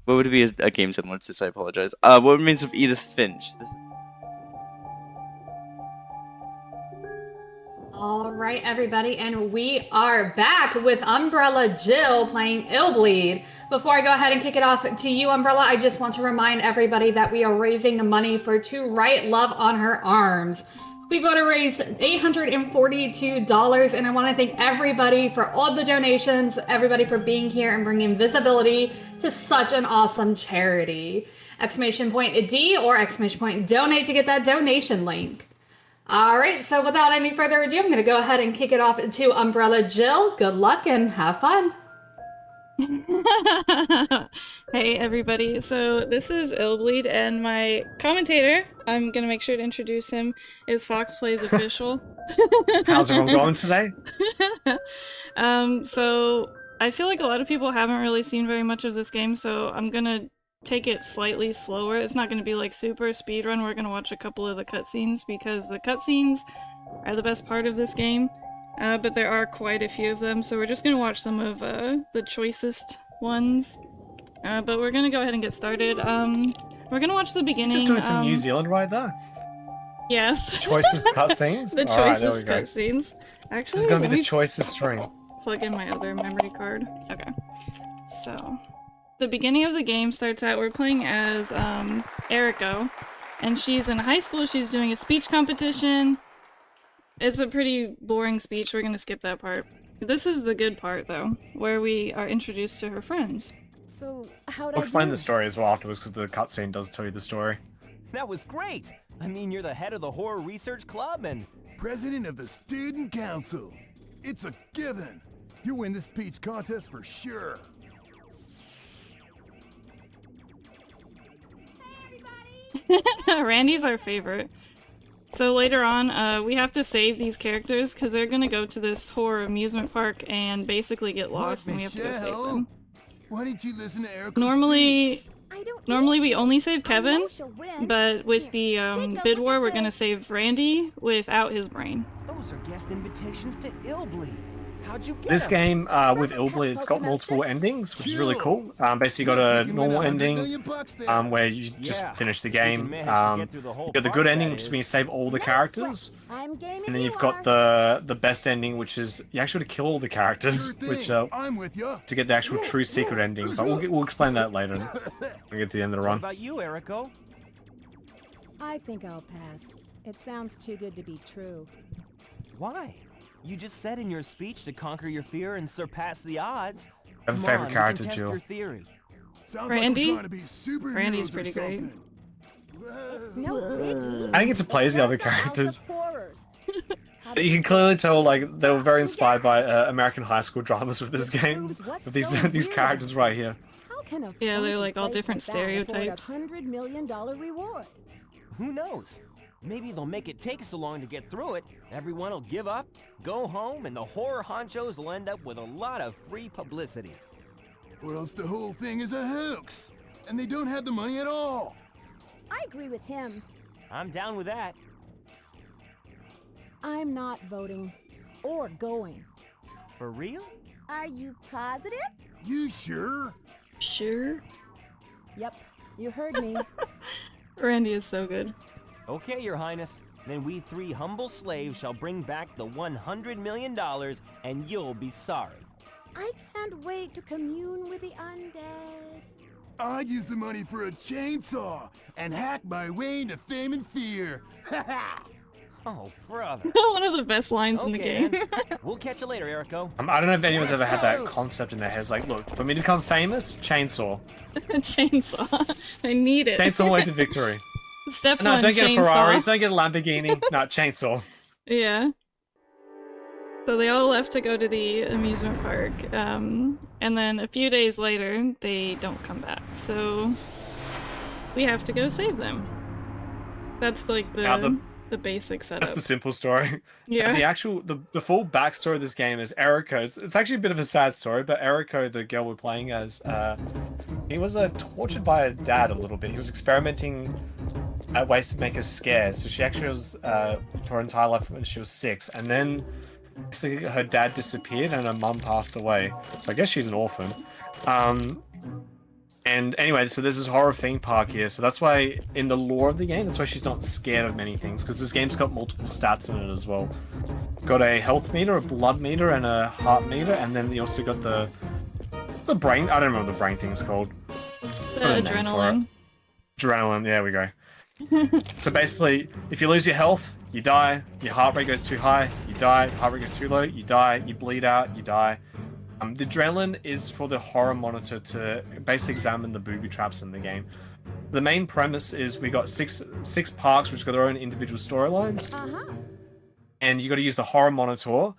What would be a game similar to this? I apologize. What remains of Edith Finch? This. All right, everybody, and we are back with Umbrella Jill playing Illbleed. Before I go ahead and kick it off to you, Umbrella, I just want to remind everybody that we are raising money for To Write Love on Her Arms. We've already raised $842, and I want to thank everybody for all the donations, everybody for being here and bringing visibility to such an awesome charity. Exclamation point D or exclamation point donate to get that donation link. All right, so without any further ado, I'm going to go ahead and kick it off to Umbrella Jill. Good luck and have fun. Hey everybody, so this is Illbleed, and my commentator, I'm gonna make sure to introduce him, is Fox Plays Official. How's everyone going today? So I feel like a lot of people haven't really seen very much of this game, so I'm gonna take it slightly slower. It's not gonna be like super speedrun. We're gonna watch a couple of the cutscenes because the cutscenes are the best part of this game. But there are quite a few of them, so we're just gonna watch some of the choicest ones. But we're gonna go ahead and get started. We're gonna watch the beginning. Just doing some New Zealand right there. Yes. The choicest cutscenes? The choicest cutscenes. Actually, this is gonna be the choicest string. Plug in my other memory card. Okay. So, the beginning of the game starts out, we're playing as Eriko, and she's in high school, she's doing a speech competition. It's a pretty boring speech, we're gonna skip that part. This is the good part, though, where we are introduced to her friends. So, how'd I'll explain the story as well afterwards, because the cutscene does tell you the story. That was great! I mean, you're the head of the Horror Research Club and... President of the Student Council. It's a given. You win this speech contest for sure. Randy's our favorite. So later on, we have to save these characters because they're gonna go to this horror amusement park and basically get lost, and we have to go save them. Why didn't you listen to Eric? Normally we only save Kevin, but with the bid war, we're gonna save Randy without his brain. Those are guest invitations to Illbleed. How'd you get This them? game, with Illbleed, it's got multiple endings, which is really cool. Basically, you got a normal ending, where you just finish the game. You got the good ending, which is when you save all the characters. And then you've got the best ending, which is you actually kill all the characters, which to get the actual true secret ending. But we'll explain that later when we get to the end of the What run. about you, Eriko? I think I'll pass. It sounds too good to be true. Why? You just said in your speech to conquer your fear and surpass the odds. I have a Come favorite on, character, we can test Jill. your theory. Randy? Like Randy's pretty great. No biggie. I didn't get to play as the other It's a house of characters. horrors. You can clearly tell, like, they were very inspired by American high school dramas with this game, with these characters right here. How can a Yeah, they're funky like all place different like that afford stereotypes. a $100 million reward. Who knows? Maybe they'll make it take so long to get through it, everyone will give up, go home, and the horror honchos will end up with a lot of free publicity. Or else the whole thing is a hoax, and they don't have the money at all. I agree with him. I'm down with that. I'm not voting. Or going. For real? Are you positive? You sure? Sure. Yep. You heard me. Randy is so good. Okay, Your Highness. Then we three humble slaves shall bring back the $100 million, and you'll be sorry. I can't wait to commune with the undead. I'd use the money for a chainsaw and hack my way into fame and fear. Ha ha! Oh, brother. One of the best lines in the Okay, game. then. We'll catch you later, Eriko. I don't know if anyone's ever had that concept in their heads, like, look, for me to become famous, chainsaw. Chainsaw. I need it. Chainsaw way to victory. Step No, one, don't get chainsaw. a Ferrari, don't get a Lamborghini, no, chainsaw. Yeah. So they all left to go to the amusement park, and then a few days later, they don't come back. So we have to go save them. That's like the basic setup. That's the simple story. Yeah. The full backstory of this game is Eriko. It's actually a bit of a sad story, but Eriko, the girl we're playing as, he was tortured by her dad a little bit. He was experimenting at ways to make her scared. So she actually was, for her entire life when she was 6, and then her dad disappeared and her mum passed away. So I guess she's an orphan. And anyway, so there's this horror theme park here, so that's why in the lore of the game, that's why she's not scared of many things, because this game's got multiple stats in it as well. Got a health meter, a blood meter, and a heart meter, and then you also got the brain. I don't remember what the brain thing's called. Adrenaline. Adrenaline. There we go. So basically, if you lose your health, you die. Your heart rate goes too high, you die. Your heart rate goes too low, you die. You bleed out, you die. The adrenaline is for the horror monitor to basically examine the booby traps in the game. The main premise is we got six parks which got their own individual storylines, and you got to use the horror monitor,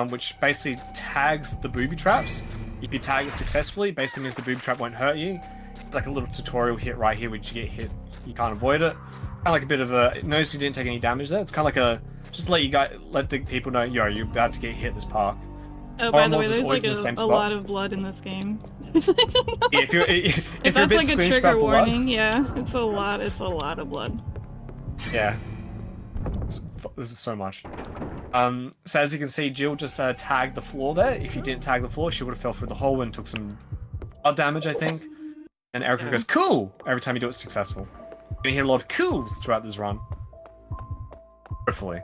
which basically tags the booby traps. If you tag it successfully, basically means the booby trap won't hurt you. It's like a little tutorial hit right here, which you get hit, you can't avoid it. Kind of like a bit of a notice you didn't take any damage there. It's kind of like a just let the people know, yo, you're about to get hit this park. Oh, by the way, there's like a lot of blood in this game. If that's like a trigger warning, yeah, it's a lot of blood. Yeah. This is so much. So as you can see, Jill just tagged the floor there. If you didn't tag the floor, she would have fell through the hole and took some blood damage, I think. And Erica goes, cool! Every time you do it successful. You're gonna hear a lot of cools throughout this run. Hopefully.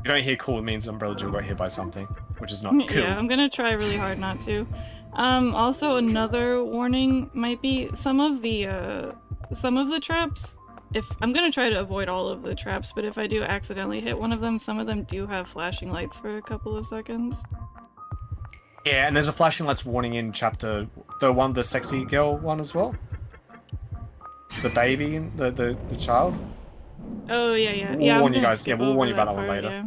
If you don't hear cool, it means Umbrella Jill got hit by something, which is not cool. Yeah, I'm gonna try really hard not to. Also another warning might be some of the traps. I'm gonna try to avoid all of the traps, but if I do accidentally hit one of them, some of them do have flashing lights for a couple of seconds. Yeah, and there's a flashing lights warning in chapter, the sexy girl one as well. The baby, the child. Oh yeah. We'll warn you guys. Yeah, we'll warn you about that one later. Yeah.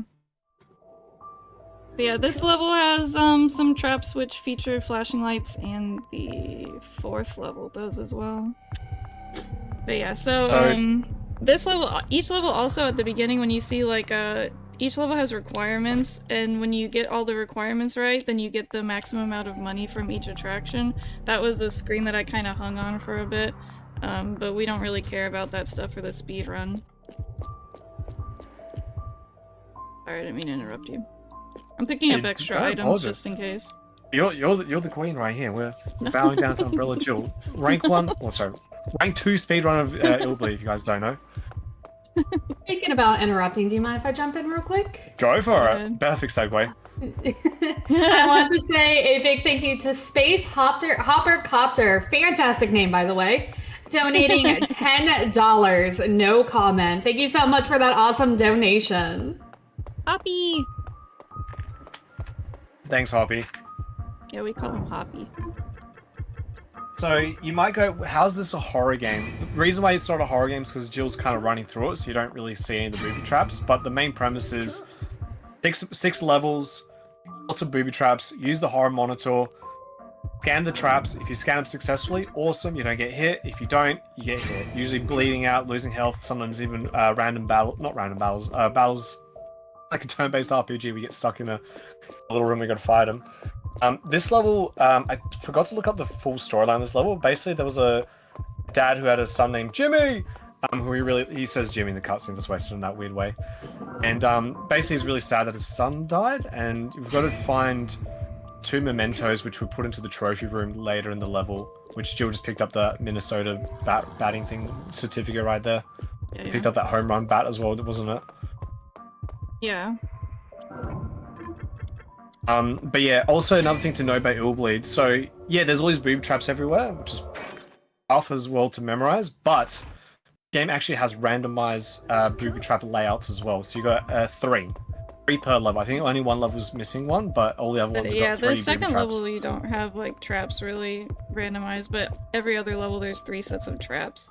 But yeah, this level has some traps which feature flashing lights, and the 4th level does as well. But yeah, so this level, each level also at the beginning when you see like each level has requirements, and when you get all the requirements right, then you get the maximum amount of money from each attraction. That was the screen that I kind of hung on for a bit, but we don't really care about that stuff for the speed run. Sorry, I didn't mean to interrupt you. I'm picking up extra items just in case. You're the queen right here. We're bowing down to Umbrella Jill. Rank 1, rank 2 speedrun of Illbleed, if you guys don't know. Speaking about interrupting, do you mind if I jump in real quick? Go for it. Perfect segue. I want to say a big thank you to Space Hopper Copter, fantastic name by the way, donating $10. No comment. Thank you so much for that awesome donation. Hoppy! Thanks, Hoppy. Yeah, we call him Hoppy. So you might go, how's this a horror game? The reason why it's not a horror game is because Jill's kind of running through it, so you don't really see any of the booby traps. But the main premise is six levels, lots of booby traps. Use the horror monitor, scan the traps. If you scan them successfully, awesome. You don't get hit. If you don't, you get hit. Usually bleeding out, losing health. Sometimes even battles like a turn-based RPG. We get stuck in a little room. We got to fight them. This level, I forgot to look up the full storyline of this level. Basically, there was a dad who had a son named Jimmy, who he says Jimmy in the cutscene, that's wasted in that weird way. And basically, he's really sad that his son died, and you've got to find 2 mementos, which were put into the trophy room later in the level, which Jill just picked up the Minnesota batting thing certificate right there. Yeah. Picked up that home run bat as well, wasn't it? Yeah. But yeah, also another thing to know about Illbleed. So yeah, there's all these boob traps everywhere, which is tough as well to memorize, but the game actually has randomized booby trap layouts as well. So you got 3 per level. I think only one level was missing one, but all the other ones yeah, got 3 the second booby traps. level you don't have like traps really randomized, but every other level there's 3 sets of traps.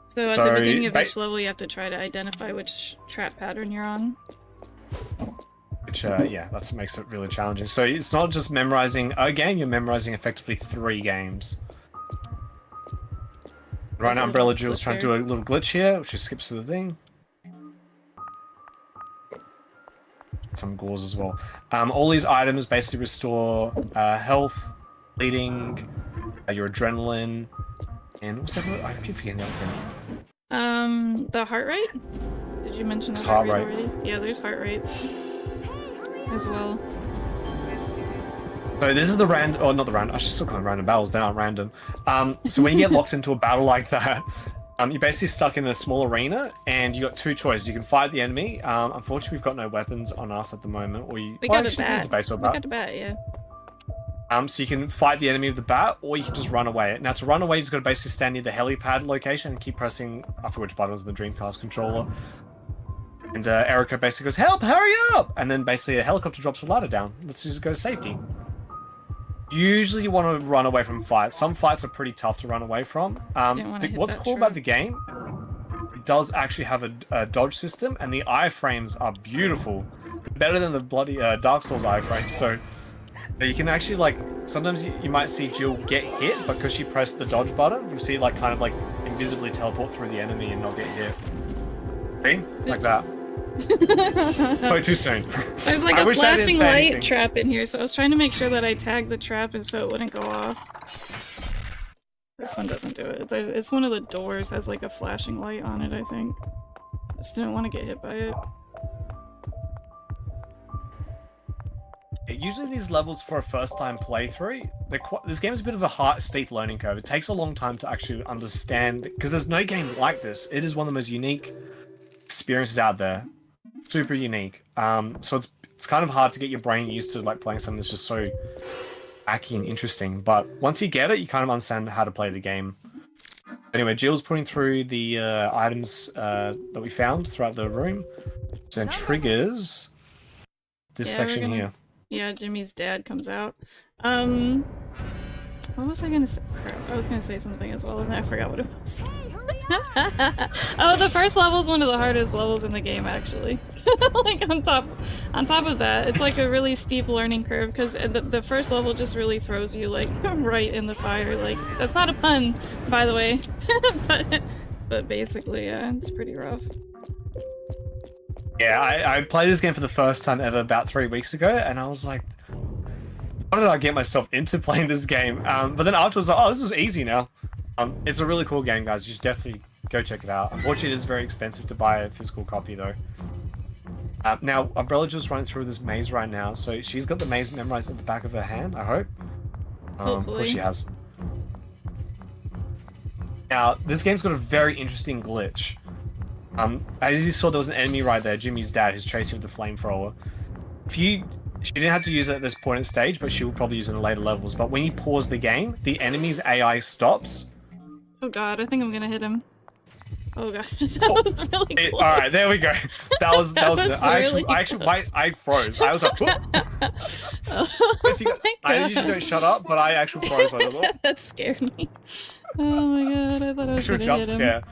So at the beginning of each level you have to try to identify which trap pattern you're on. Which, yeah, that makes it really challenging. So it's not just memorizing a game, you're memorizing effectively 3 games. Right now, Umbrella Jill's trying to do a little glitch here, which she skips through the thing. Some gauze as well. All these items basically restore health, bleeding, your adrenaline, and what's that? I keep forgetting the other thing. The heart rate? Did you mention the heart rate already? Yeah, there's heart rate as well. So this is the random, or not the random, I should still call them random battles, they aren't random. So when you get locked into a battle like that, you're basically stuck in a small arena, and you got two choices. You can fight the enemy. Unfortunately, we've got no weapons on us at the moment, or you We got a actually use the bat. baseball We bat. got a bat, yeah. So you can fight the enemy with the bat, or you can just run away. Now to run away, you just got to basically stand near the helipad location and keep pressing, I forget which button was in the Dreamcast controller. And Erica basically goes, "Help! Hurry up!" And then basically a helicopter drops a ladder down. Let's just go to safety. Usually you want to run away from fights. Some fights are pretty tough to run away from. What's cool about the game, it does actually have a dodge system, and the iframes are beautiful. Better than the bloody Dark Souls iframes. So you can actually, like, sometimes you might see Jill get hit because she pressed the dodge button. You'll see it, like, kind of like invisibly teleport through the enemy and not get hit. See? Like that. Sorry, too soon. There's like I a wish I didn't flashing say light anything. trap in here, so I was trying to make sure that I tagged the trap and so it wouldn't go off. This one doesn't do it. It's one of the doors has like a flashing light on it, I think. Just didn't want to get hit by it. Usually these levels for a first-time playthrough, this game is a bit of a steep learning curve. It takes a long time to actually understand, because there's no game like this. It is one of the most unique experiences out there. Super unique. So it's kind of hard to get your brain used to like playing something that's just so wacky and interesting. But once you get it, you kind of understand how to play the game. Anyway, Jill's putting through the items that we found throughout the room. So then triggers this section here. Yeah, Jimmy's dad comes out. What was I gonna say? Crap, I was gonna say something as well, and I forgot what it was. Oh, the first level is one of the hardest levels in the game, actually. Like on top of that, it's like a really steep learning curve because the first level just really throws you like right in the fire. Like that's not a pun, by the way, but basically, yeah, it's pretty rough. Yeah, I played this game for the first time ever about 3 weeks ago, and I was like, how did I get myself into playing this game? But then afterwards, I was like, oh, this is easy now. It's a really cool game, guys. You should definitely go check it out. Unfortunately, it is very expensive to buy a physical copy, though. Now, Umbrellajill's running through this maze right now, so she's got the maze memorized at the back of her hand, I hope. Of course she has. Now, this game's got a very interesting glitch. As you saw, there was an enemy right there, Jimmy's dad, who's chasing with the flamethrower. She didn't have to use it at this point in stage, but she will probably use it in later levels. But when you pause the game, the enemy's AI stops. Oh god, I think I'm gonna hit him. Oh god, that was really close. Alright, there we go. That was really I froze. I was like, I usually don't shut up, but I actually froze a little. That scared me. Oh my god, I thought I was gonna jump hit him. scare.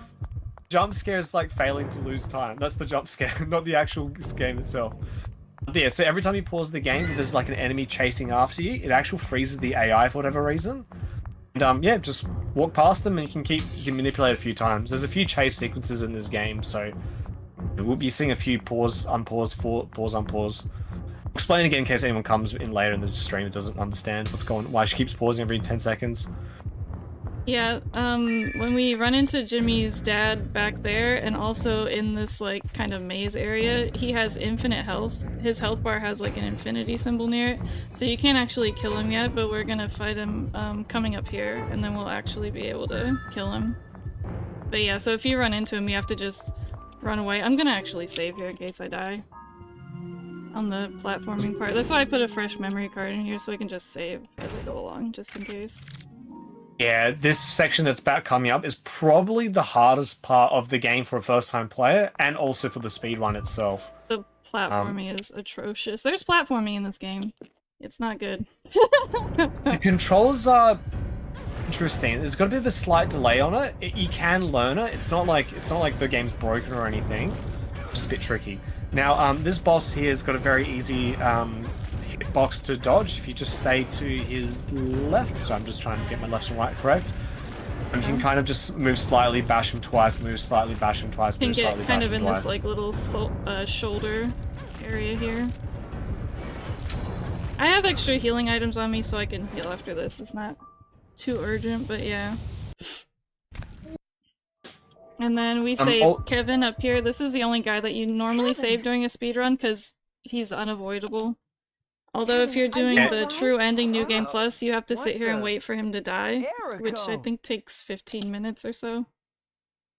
Jump scare is like failing to lose time. That's the jump scare, not the actual game itself. But yeah, so every time you pause the game, there's like an enemy chasing after you. It actually freezes the AI for whatever reason. And yeah, just walk past them and you can manipulate a few times. There's a few chase sequences in this game, so we'll be seeing a few pause, unpause, pause, unpause. I'll explain again in case anyone comes in later in the stream and doesn't understand why she keeps pausing every 10 seconds. Yeah, when we run into Jimmy's dad back there, and also in this, like, kind of maze area, he has infinite health. His health bar has, like, an infinity symbol near it, so you can't actually kill him yet, but we're gonna fight him, coming up here, and then we'll actually be able to kill him. But yeah, so if you run into him, you have to just run away. I'm gonna actually save here in case I die on the platforming part. That's why I put a fresh memory card in here, so I can just save as I go along, just in case. Yeah, this section that's about coming up is probably the hardest part of the game for a first-time player, and also for the speedrun itself. The platforming is atrocious. There's platforming in this game. It's not good. The controls are interesting. There's got a bit of a slight delay on it. You can learn it. It's not like the game's broken or anything. It's just a bit tricky. Now, this boss here has got a very easy hitbox to dodge if you just stay to his left. So I'm just trying to get my left and right correct. And you can kind of just move slightly, bash him twice, move slightly, bash him twice, move slightly, bash him twice. Kind of in this like little shoulder area here. I have extra healing items on me so I can heal after this. It's not too urgent, but yeah. And then we save Kevin up here. This is the only guy that you normally save during a speedrun because he's unavoidable. Although if you're doing Yeah. the true ending New Game Plus, you have to sit here and wait for him to die, which I think takes 15 minutes or so.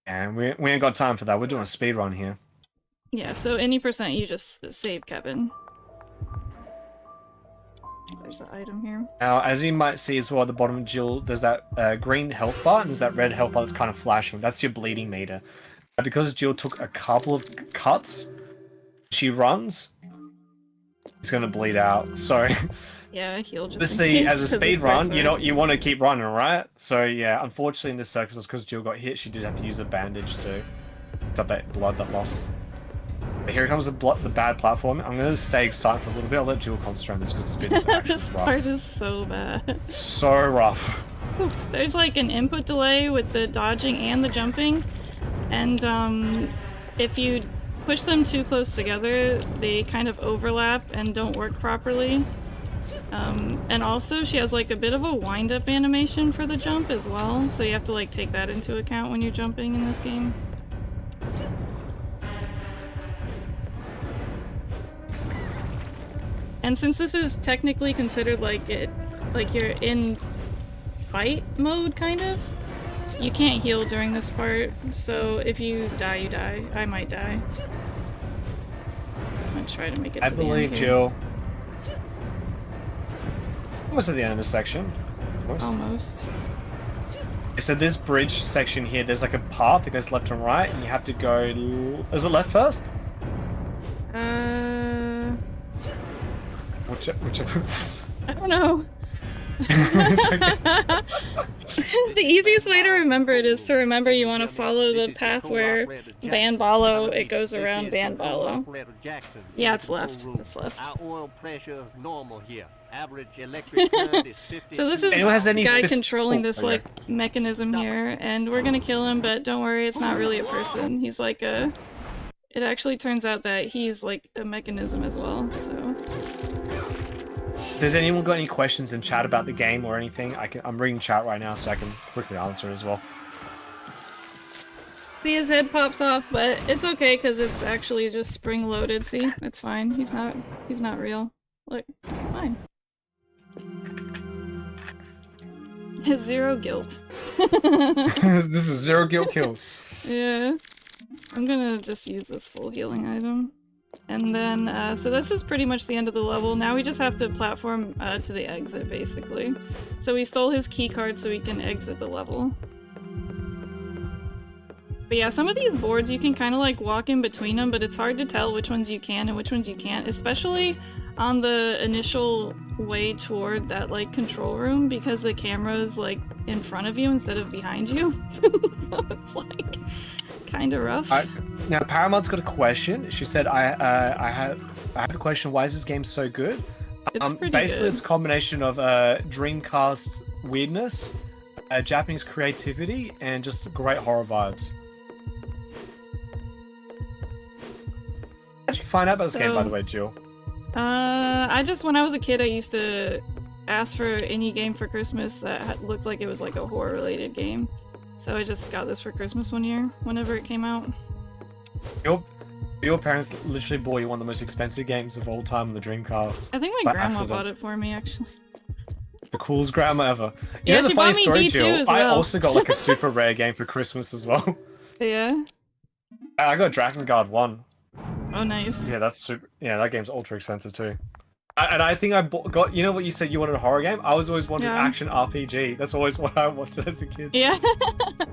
And we ain't got time for that. We're doing a speed run here. Yeah, so any percent you just save Kevin. There's an item here. Now, as you might see as well at the bottom, Jill, there's that green health bar and there's that red health bar that's kind of flashing. That's your bleeding meter. Because Jill took a couple of cuts, she runs, she's gonna bleed out. So, Yeah, heal just to in see case, as a 'cause this speed run, part's hard. you want to keep running, right? So yeah, unfortunately in this circumstance, because Jill got hit, she did have to use a bandage to stop that blood that loss. But here comes the bad platform. I'm gonna stay excited for a little bit. I'll let Jill concentrate on this because this bit is This actually rough. part is so bad. So rough. Oof, there's like an input delay with the dodging and the jumping, and if you push them too close together, they kind of overlap and don't work properly. And also she has like a bit of a wind-up animation for the jump as well, so you have to like take that into account when you're jumping in this game. And since this is technically considered like you're in fight mode, kind of, you can't heal during this part, so if you die, you die. I might die. I'm gonna try to make it to I the believe end here. Jill. Almost at the end of the section. Almost. So this bridge section here, there's like a path that goes left and right, and you have to go... Is it left first? Whichever. I don't know. It's okay. The easiest way to remember it is to remember you want to follow the path where Banbalo, it goes around Banbalo. Yeah, it's left. It's left. Our oil pressure normal here. Average electric current is 50. So this is Anyone has any guy spec- controlling Oh, this okay. like mechanism here, and we're gonna kill him, but don't worry, it's not really a person. He's like a... It actually turns out that he's like a mechanism as well, so... Does anyone got any questions in chat about the game or anything? I'm reading chat right now, so I can quickly answer as well. See, his head pops off, but it's okay because it's actually just spring-loaded. See, it's fine. He's not real. Look, it's fine. Zero guilt. This is 0 guilt kills. Yeah. I'm gonna just use this full healing item. And then, so this is pretty much the end of the level. Now we just have to platform to the exit, basically. So we stole his key card so we can exit the level. But yeah, some of these boards you can kind of like walk in between them, but it's hard to tell which ones you can and which ones you can't, especially on the initial way toward that like control room, because the camera's like in front of you instead of behind you. So it's like kind of rough. Now Paramount's got a question. She said, "I have a question. Why is this game so good?" It's pretty basically, good. it's a combination of Dreamcast's weirdness, Japanese creativity, and just great horror vibes. How did you find out about this game, by the way, Jill? When I was a kid, I used to ask for any game for Christmas that looked like it was like a horror-related game. So I just got this for Christmas one year, whenever it came out. Your parents literally bought you one of the most expensive games of all time on the Dreamcast. I think my By grandma accident. bought it for me, actually. The coolest grandma ever. You Yeah, know the she funny bought me story, D2 Jill? as I well. also got like a super rare game for Christmas as well. Yeah? I got Dragon Guard 1. Oh, nice. Yeah, that's super. Yeah, that game's ultra expensive too. And I think I got. You know what you said you wanted a horror game? I was always wanting Yeah. action RPG. That's always what I wanted as a kid. Yeah. That's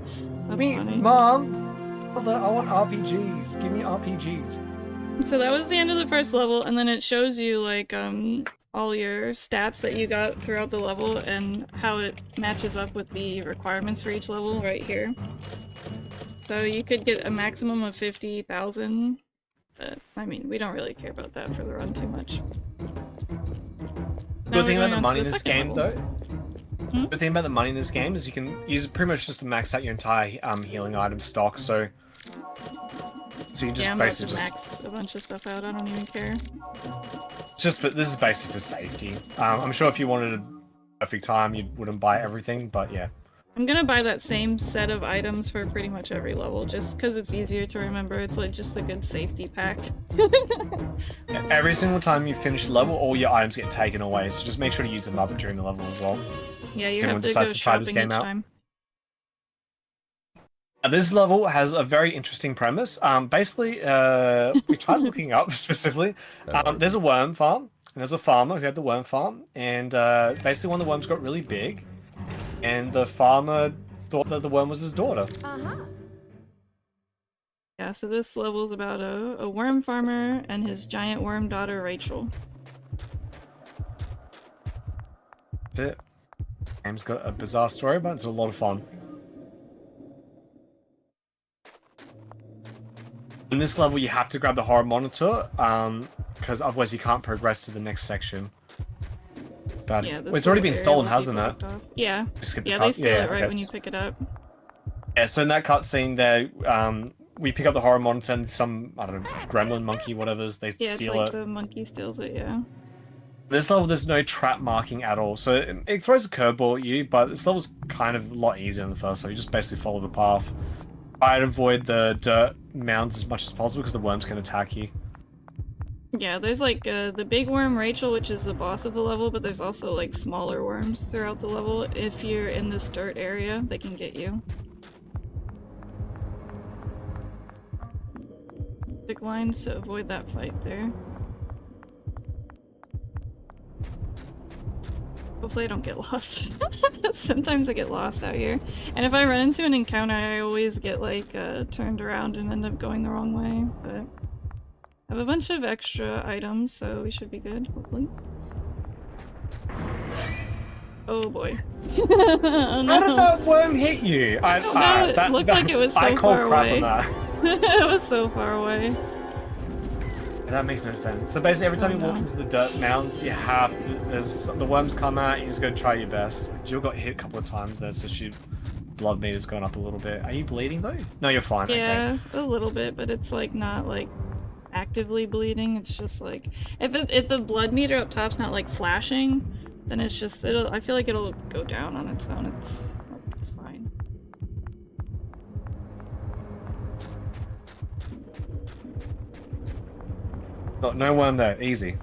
funny. Mom, Mother, I want RPGs. Give me RPGs. So that was the end of the first level, and then it shows you like all your stats that you got throughout the level and how it matches up with the requirements for each level right here. So you could get a maximum of 50,000, but I mean, we don't really care about that for the run too much. Now Good thing we're about the going on to money in the this second game, level. though. Good thing about the money in this game is you can use pretty much just to max out your entire healing item stock. So you can just Yeah, I'm about to basically max a bunch of stuff out, I don't even care. this is basically for safety. I'm sure if you wanted a perfect time, you wouldn't buy everything, but yeah. I'm gonna buy that same set of items for pretty much every level, just because it's easier to remember. It's like just a good safety pack. Every single time you finish the level, all your items get taken away, so just make sure to use them up during the level as well. Yeah, you Anyone have to decides go to try this shopping game each out? time. This level has a very interesting premise. Basically, we tried looking up specifically. There's a worm farm, and there's a farmer who had the worm farm, and basically one of the worms got really big, and the farmer thought that the worm was his daughter. Yeah, so this level's about a worm farmer and his giant worm daughter Rachel. That's it. Game's got a bizarre story, but it's a lot of fun. In this level, you have to grab the horror monitor, because otherwise you can't progress to the next section. Bad. Yeah, Well, it's already been stolen, hasn't it? Yeah. Skip the Yeah, cut. they steal it right okay. when you pick it up. Yeah, so in that cutscene there, we pick up the horror monitor and some, I don't know, gremlin, monkey, whatever's, they Yeah, it's steal like it. the monkey steals it, yeah. This level, there's no trap marking at all, so it throws a curveball at you, but this level's kind of a lot easier than the first, so you just basically follow the path. Try to avoid the dirt mounds as much as possible because the worms can attack you. Yeah, there's like the big worm Rachel, which is the boss of the level, but there's also like smaller worms throughout the level. If you're in this dirt area, they can get you. Big lines to avoid that fight there. Hopefully I don't get lost. Sometimes I get lost out here. And if I run into an encounter, I always get like turned around and end up going the wrong way, but I have a bunch of extra items, so we should be good, hopefully. Oh boy. Oh, no. How did that worm hit you? It looked like it was so I call far crap away. on that. It was so far away. That makes no sense. So basically, every time you walk no. into the dirt mounds, you have to. The worms come out. You just go try your best. Jill got hit a couple of times there, so she blood meter's gone up a little bit. Are you bleeding though? No, you're fine. Yeah, Okay. a little bit, but it's like not like actively bleeding. It's just like if the blood meter up top's not like flashing, then it's just I feel like it'll go down on its own. It's fine. No worm there. Easy.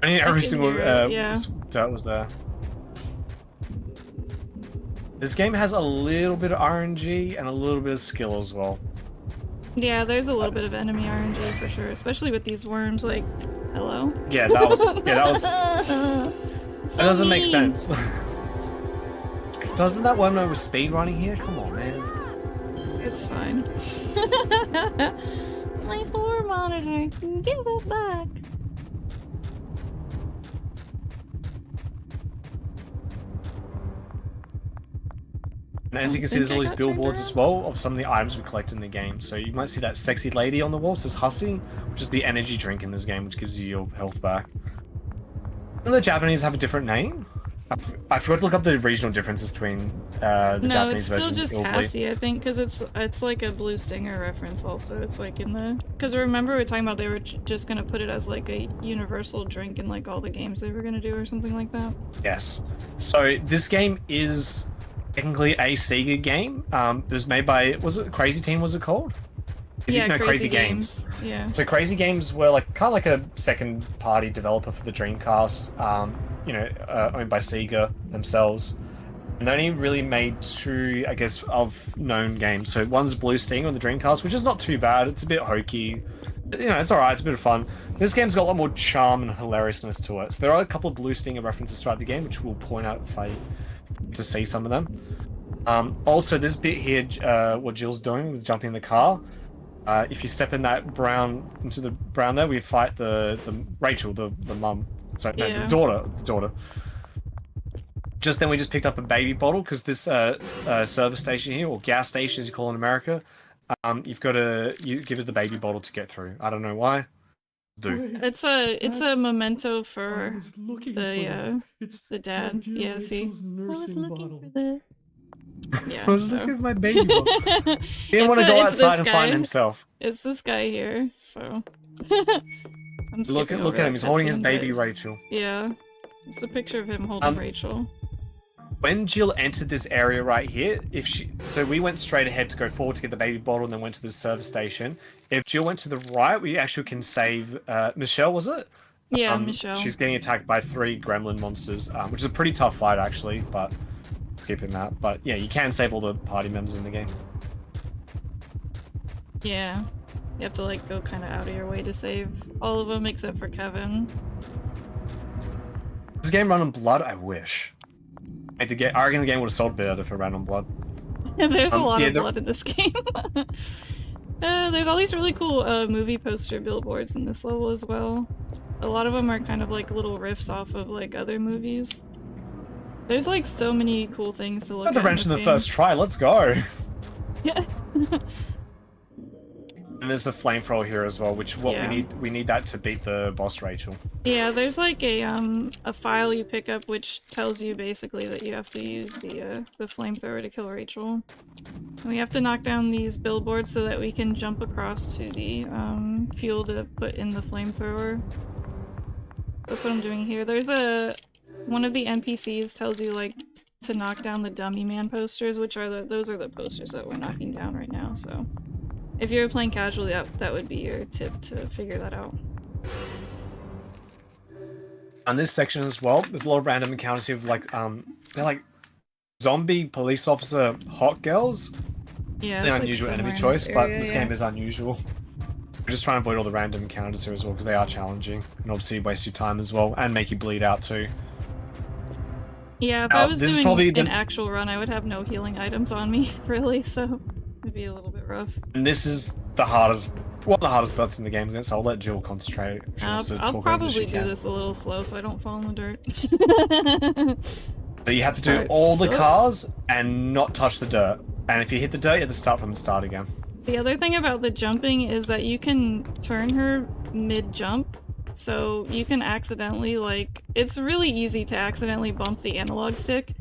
Every can single hear it, yeah. dirt was there. This game has a little bit of RNG and a little bit of skill as well. Yeah, there's a little bit of enemy RNG for sure, especially with these worms. Like, hello. Yeah, that was. So That doesn't make mean. sense. Doesn't that worm know we're speed running here? Come on, man. It's fine. My horror monitor, give it back. And as you can see, think there's all I these got turned billboards as well of some of the items we collect in the game. So you might see that sexy lady on the wall, says Hussy, which is the energy drink in this game, which gives you your health back. And the Japanese have a different name. I forgot to look up the regional differences between the No, Japanese it's still version just and Illbleed. Hassie, I think, because it's like a Blue Stinger reference also. It's like in the... Because remember we were talking about they were just gonna put it as like a universal drink in like all the games they were gonna do or something like that. Yes. So this game is technically a Sega game. It was made by, was it Crazy Team, was it called? Crazy Games. Yeah. So Crazy Games were like kind of like a second party developer for the Dreamcast, owned by Sega themselves. And they only really made two, I guess, of known games. So one's Blue Stinger on the Dreamcast, which is not too bad. It's a bit hokey. It's alright, it's a bit of fun. This game's got a lot more charm and hilariousness to it. So there are a couple of Blue Stinger references throughout the game, which we'll point out if I to see some of them. Also, this bit here, what Jill's doing with jumping in the car. If you step in that into the brown there, we fight the Rachel, the mum. Sorry, no, Yeah. the daughter. Just then we just picked up a baby bottle, because this service station here, or gas station as you call it in America, you give it the baby bottle to get through. I don't know why. Do. It's a memento for the dad. Yeah, see? I was looking for the... Yeah, I was so... looking for my baby bottle. He didn't It's want to go it's this outside and find guy. himself. It's this guy here, so... I'm Look skipping at him. He's holding his cutscene, baby but Rachel. yeah. It's a picture of him holding Rachel. when Jill entered this area right here, so we went straight ahead to go forward to get the baby bottle and then went to the service station. If Jill went to the right, we actually can save Michelle, was it? Yeah, Michelle. She's getting attacked by 3 gremlin monsters, which is a pretty tough fight actually, but skipping that. But yeah, you can save all the party members in the game. Yeah. You have to like go kind of out of your way to save all of them except for Kevin. This game run on blood? I wish. I reckon the game would have sold better if it ran on blood. There's a lot of blood in this game. There's all these really cool movie poster billboards in this level as well. A lot of them are kind of like little riffs off of like other movies. There's like so many cool things to look at. Got the wrench in the first try, let's go! Yeah. And there's the flamethrower here as well, which we need that to beat the boss Rachel. Yeah, there's like a file you pick up which tells you basically that you have to use the flamethrower to kill Rachel. And we have to knock down these billboards so that we can jump across to the fuel to put in the flamethrower. That's what I'm doing here. There's one of the NPCs tells you like to knock down the dummy man posters, which are those are the posters that we're knocking down right now, so if you're playing casually, that would be your tip to figure that out. On this section as well, there's a lot of random encounters here of like, they're like zombie police officer hot girls. Yeah, they're like unusual enemy choice, but this game is unusual. We're just trying to avoid all the random encounters here as well, because they are challenging, and obviously waste your time as well, and make you bleed out too. Yeah, if I was doing an actual run, I would have no healing items on me, really, so it'd be a little bit rough. And this is the hardest, one of the hardest butts in the game, so I'll let Jill concentrate. I'll probably do this a little slow so I don't fall in the dirt. So you have to do all the cars and not touch the dirt. And if you hit the dirt, you have to start from the start again. The other thing about the jumping is that you can turn her mid-jump, so you can accidentally, like, it's really easy to accidentally bump the analog stick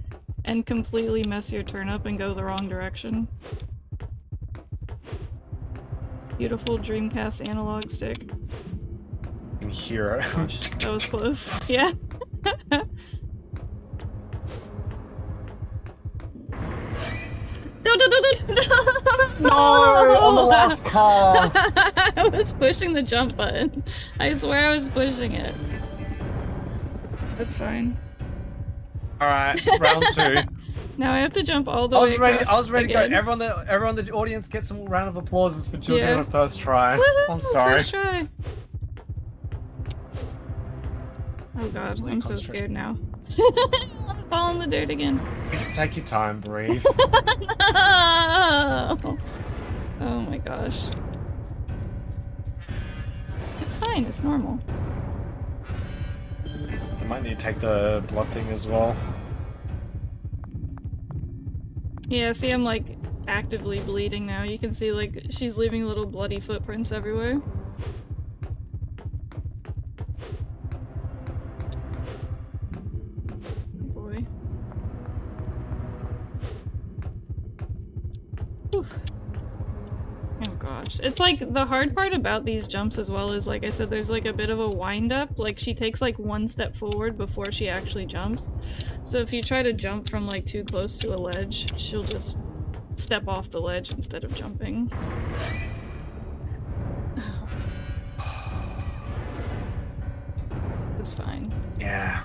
and completely mess your turn up and go the wrong direction. Beautiful Dreamcast analog stick. You can hear it. Gosh, that was close. Yeah. No, on the last car. I was pushing the jump button. I swear I was pushing it. That's fine. Alright, round 2. Now I have to jump all the way across. I was ready again. to go. Everyone in the audience get some round of applauses for Jill doing her first try. I'm sorry. First try. Oh god, I'm so scared now. I want to fall in the dirt again. Take your time, breathe. No! Oh my gosh. It's fine, it's normal. I might need to take the blood thing as well. Yeah, see, I'm like actively bleeding now. You can see like she's leaving little bloody footprints everywhere. Boy. Oof. Oh gosh. It's like the hard part about these jumps as well is, like I said, there's like a bit of a wind up. Like she takes like one step forward before she actually jumps. So if you try to jump from like too close to a ledge, she'll just step off the ledge instead of jumping. It's fine. Yeah.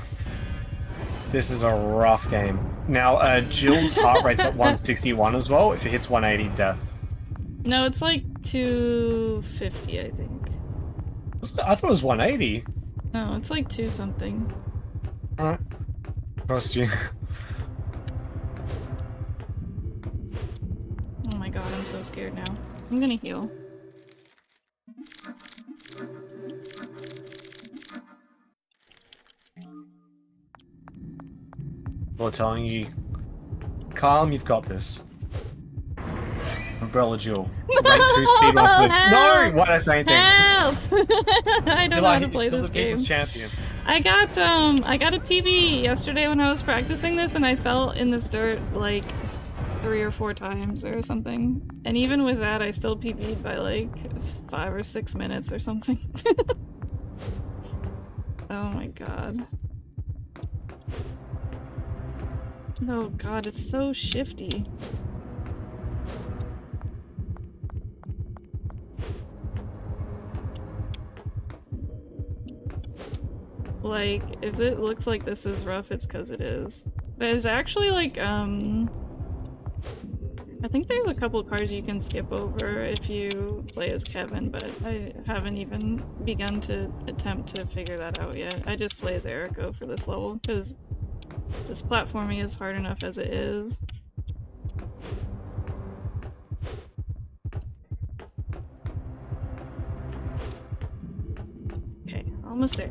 This is a rough game. Now, Jill's heart rate's at 161 as well. If it hits 180, death. No, it's like 250, I think. I thought it was 180. No, it's like 2 something. Alright. Trust you. Oh my god, I'm so scared now. I'm gonna heal. We're telling you, calm, you've got this. Umbrella-jill. Rank 2 speed run with... No! Why did I say anything? Help! I don't know how to play this game. Champion. I got a PB yesterday when I was practicing this, and I fell in this dirt like 3 or 4 times or something. And even with that, I still PB'd by like 5 or 6 minutes or something. Oh my god. Oh god, it's so shifty. Like, if it looks like this is rough, it's because it is. There's actually, like, I think there's a couple cars you can skip over if you play as Kevin, but I haven't even begun to attempt to figure that out yet. I just play as Eriko for this level, because this platforming is hard enough as it is. Okay, almost there.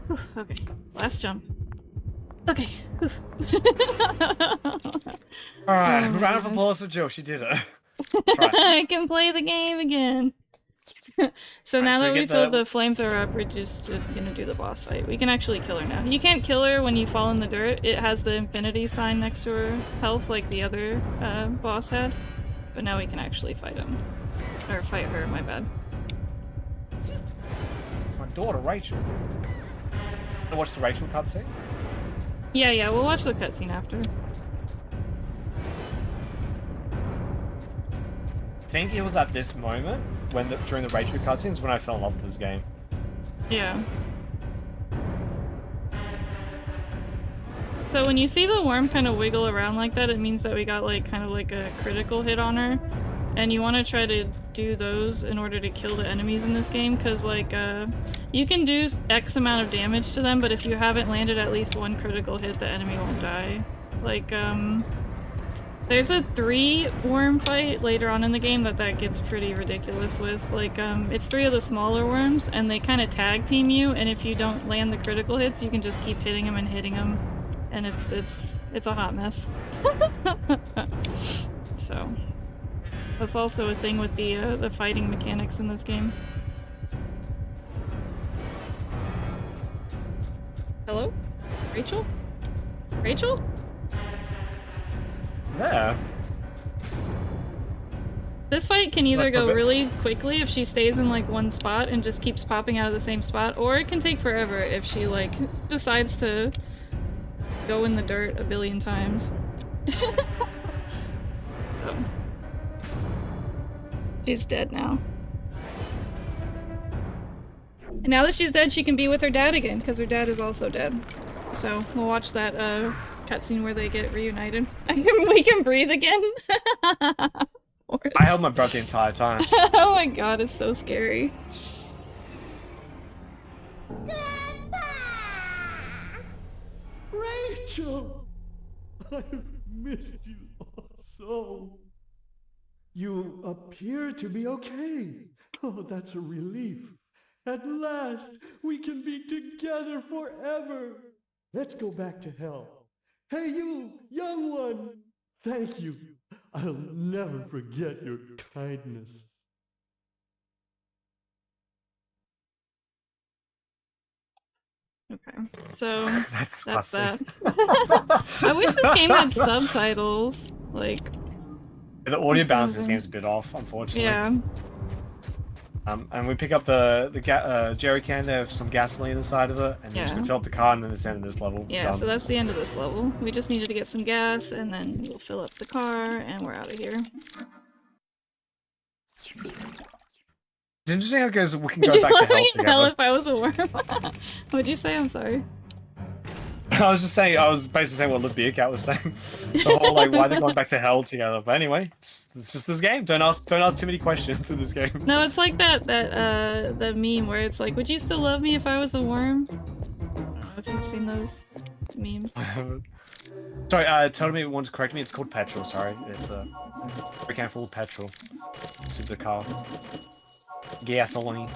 Whew, okay, last jump. Okay. Alright, Oh, round of yes. applause for Jill, she did it. I can play the game again! So now so that we we get filled the- the flamethrower up, we're just gonna do the boss fight. We can actually kill her now. You can't kill her when you fall in the dirt. It has the infinity sign next to her health like the other boss had. But now we can actually fight him. Or fight her, my bad. It's my daughter, Rachel. Wanna watch the Rachel cutscene? Yeah, we'll watch the cutscene after. I think it was at this moment, when during the Rachel cutscenes, when I fell in love with this game. Yeah. So when you see the worm kind of wiggle around like that, it means that we got like kind of like a critical hit on her. And you want to try to do those in order to kill the enemies in this game, because like you can do X amount of damage to them, but if you haven't landed at least one critical hit, the enemy won't die. Like there's a 3 worm fight later on in the game that gets pretty ridiculous with. Like it's 3 of the smaller worms, and they kind of tag team you, and if you don't land the critical hits, you can just keep hitting them and hitting them, and it's a hot mess. So. That's also a thing with the fighting mechanics in this game. Hello? Rachel? Rachel? Yeah. This fight can either Like, go okay. really quickly if she stays in like one spot and just keeps popping out of the same spot, or it can take forever if she like decides to go in the dirt a billion times. So. She's dead now. And now that she's dead, she can be with her dad again, because her dad is also dead. So, we'll watch that cutscene where they get reunited. We can breathe again! I held my breath the entire time. Oh my god, it's so scary. Rachel! I've missed you so. You appear to be okay. Oh, that's a relief. At last, we can be together forever. Let's go back to hell. Hey, you, young one! Thank you. I'll never forget your kindness. Okay, so That's that's classic. that. I wish this game had subtitles. Like, The audio That's balance in this amazing. game's a bit off, unfortunately. yeah. And we pick up the jerry can there with some gasoline inside of it, and you're just Yeah. gonna fill up the car, and then it's the end of this level. Yeah, Done. so that's the end of this level. We just needed to get some gas, and then we'll fill up the car, and we're out of here. It's interesting how it goes, we can Would go you back to let hell me together. know if I was a worm? What'd you say? I'm sorry. I was just saying, I was basically saying what the beer cat was saying. The whole, like, why they're going back to hell together. But anyway, it's just this game. Don't ask too many questions in this game. No, it's like that meme where it's like, would you still love me if I was a worm? I don't know if you've seen those memes. Sorry, told me wanted to correct me. It's called petrol. Sorry, it's a can full of petrol to the car. Gasoline.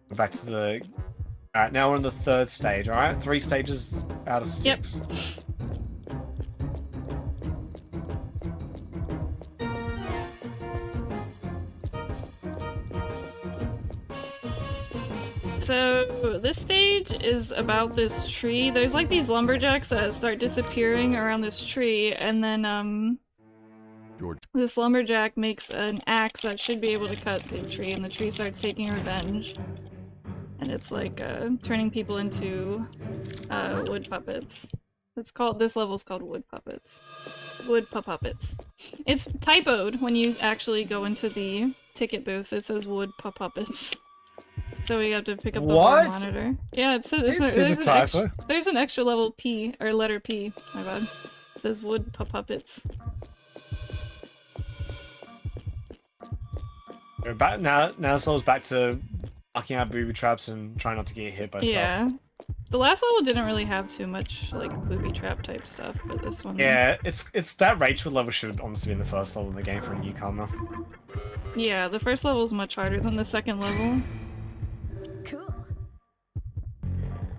Go back to the. All right, now we're on the 3rd stage. All right, 3 stages out of 6. Yep. So this stage is about this tree. There's like these lumberjacks that start disappearing around this tree, and then this lumberjack makes an axe that should be able to cut the tree, and the tree starts taking revenge. and it's like turning people into wood puppets. This level's called wood puppets. Wood puppets. It's typoed when you actually go into the ticket booth. It says wood puppets. So we have to pick up the bar monitor. Yeah, it says there's an extra level P or letter P. My bad. It says wood puppets. We're back now. Now this level's back to marking out booby traps and trying not to get hit by stuff. Yeah. The last level didn't really have too much like booby trap type stuff, but this one. Yeah, it's that Rachel level should have honestly been the first level in the game for a newcomer. Yeah, the first level is much harder than the second level.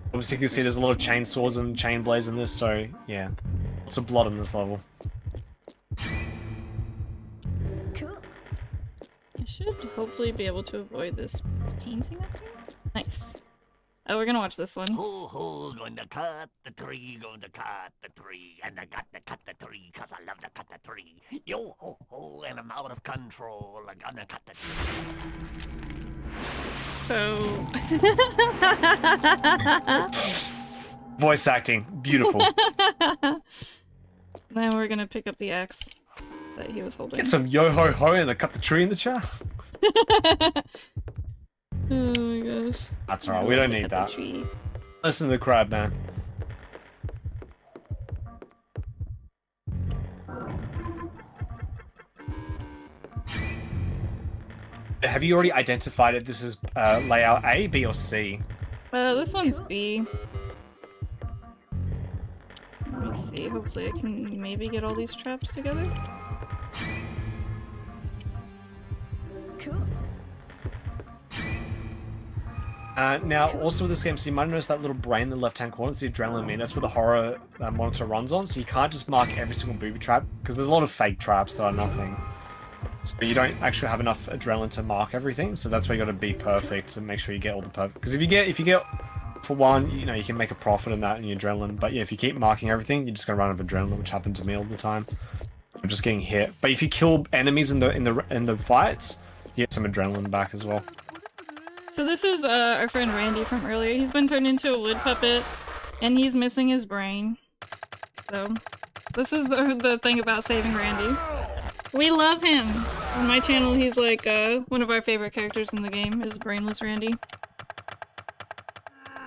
Obviously, you can see there's a lot of chainsaws and chain blades in this, so yeah, lots of blood in this level. I should hopefully be able to avoid this painting up here. Nice. Oh, we're gonna watch this one. Ho, going to cut the tree, going to cut the tree, and I got to cut the tree, cause I love to cut the tree. Yo ho ho, and I'm out of control, I'm gonna cut the tree. So... Voice acting, beautiful. Then we're gonna pick up the axe that he was holding. Get some yo ho ho and I cut the tree in the chat. Oh my gosh. That's alright, we don't need that. Listen to the crowd, man. Have you already identified if this is layout A, B, or C? This one's B. Let me see, hopefully I can maybe get all these traps together. Now, also with this game, so you might notice that little brain in the left-hand corner, it's the adrenaline meter. That's where the horror monitor runs on, so you can't just mark every single booby trap, because there's a lot of fake traps that are nothing. So you don't actually have enough adrenaline to mark everything, so that's why you gotta be perfect to make sure you get all the perfect. Because if you get for one, you know, you can make a profit in that in your adrenaline, but yeah, if you keep marking everything, you're just gonna run out of adrenaline, which happened to me all the time. I'm just getting hit. But if you kill enemies in the fights, you get some adrenaline back as well. So this is our friend Randy from earlier. He's been turned into a wood puppet, and he's missing his brain. So this is the thing about saving Randy. We love him! On my channel, he's like one of our favorite characters in the game, is Brainless Randy.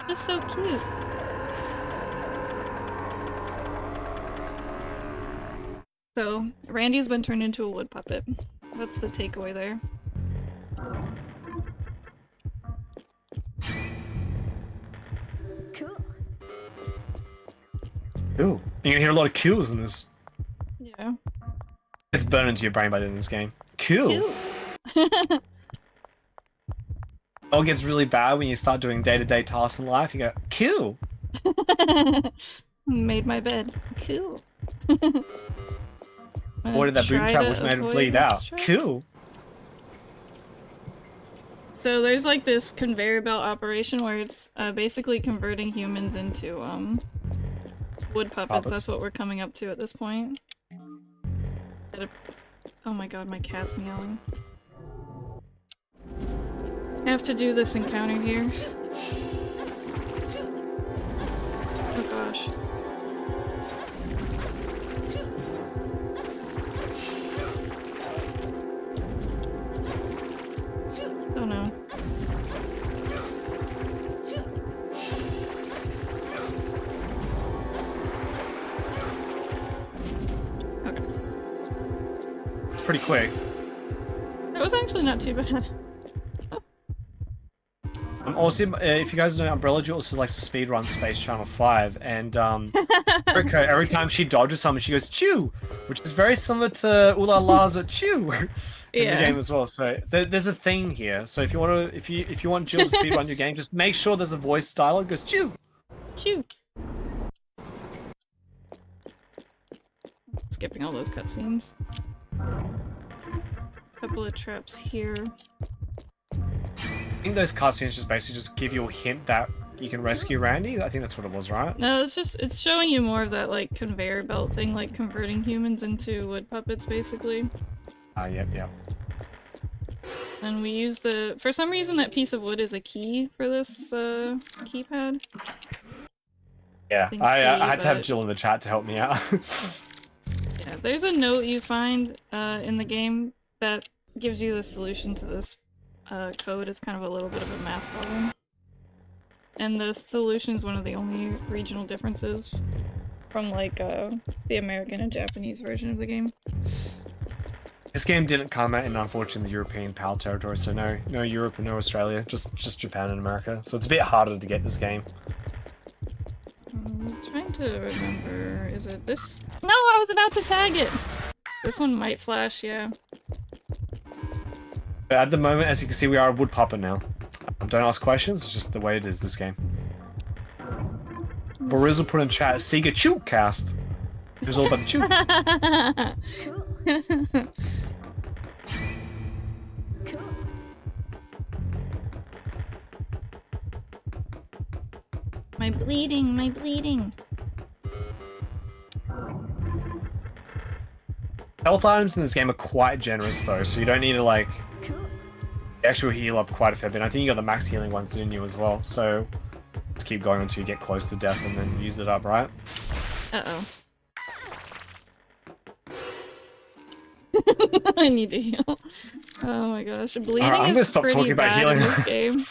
Just so cute. So, Randy's been turned into a wood puppet. That's the takeaway there. Ooh, you're gonna hear a lot of kills in this. Yeah. It's burned into your brain by the end of this game. Cool. It all gets really bad when you start doing day-to-day tasks in life. You go, cool. Made my bed. Cool. Avoided that booby trap which made it bleed out. Cool. So there's like this conveyor belt operation where it's basically converting humans into wood puppets. That's what we're coming up to at this point. Oh my god, my cat's meowing. I have to do this encounter here. Oh gosh. Oh no. Okay. It's pretty quick. That was actually not too bad. Also, if you guys know, Umbrellajill also likes to speedrun Space Channel 5, and every time she dodges something, she goes chew, which is very similar to Oola La's chew in the game as well. So there's a theme here. So if you want to, if you want Jill to speedrun your game, just make sure there's a voice dialogue that goes chew, chew. Skipping all those cutscenes. Couple of traps here. I think those cutscenes just basically just give you a hint that you can rescue Randy. I think that's what it was, right? No, it's showing you more of that like conveyor belt thing, like converting humans into wood puppets, basically. Yep. And we use the... For some reason that piece of wood is a key for this keypad. Yeah, Think I key, had to have but- Jill in the chat to help me out. Yeah, there's a note you find in the game that gives you the solution to this code. It's kind of a little bit of a math problem. And the solution is one of the only regional differences from like the American and Japanese version of the game. This game didn't come out in, unfortunately, the European PAL territory, so no Europe and no Australia, just Japan and America. So it's a bit harder to get this game. I'm trying to remember, is it this? No, I was about to tag it! This one might flash, yeah. But at the moment, as you can see, we are a wood puppet now. Don't ask questions, it's just the way it is, this game. Boriz will put in chat, Sega Chew Cast. It was all about the chew. My bleeding, my bleeding. Health items in this game are quite generous though, so you don't need to like actually heal up quite a fair bit. I think you got the max healing ones, didn't you, as well? So just keep going until you get close to death and then use it up, right? Uh-oh. I need to heal. Oh my gosh, bleeding Alright, I'm gonna is stop pretty talking about bad healing. in this game.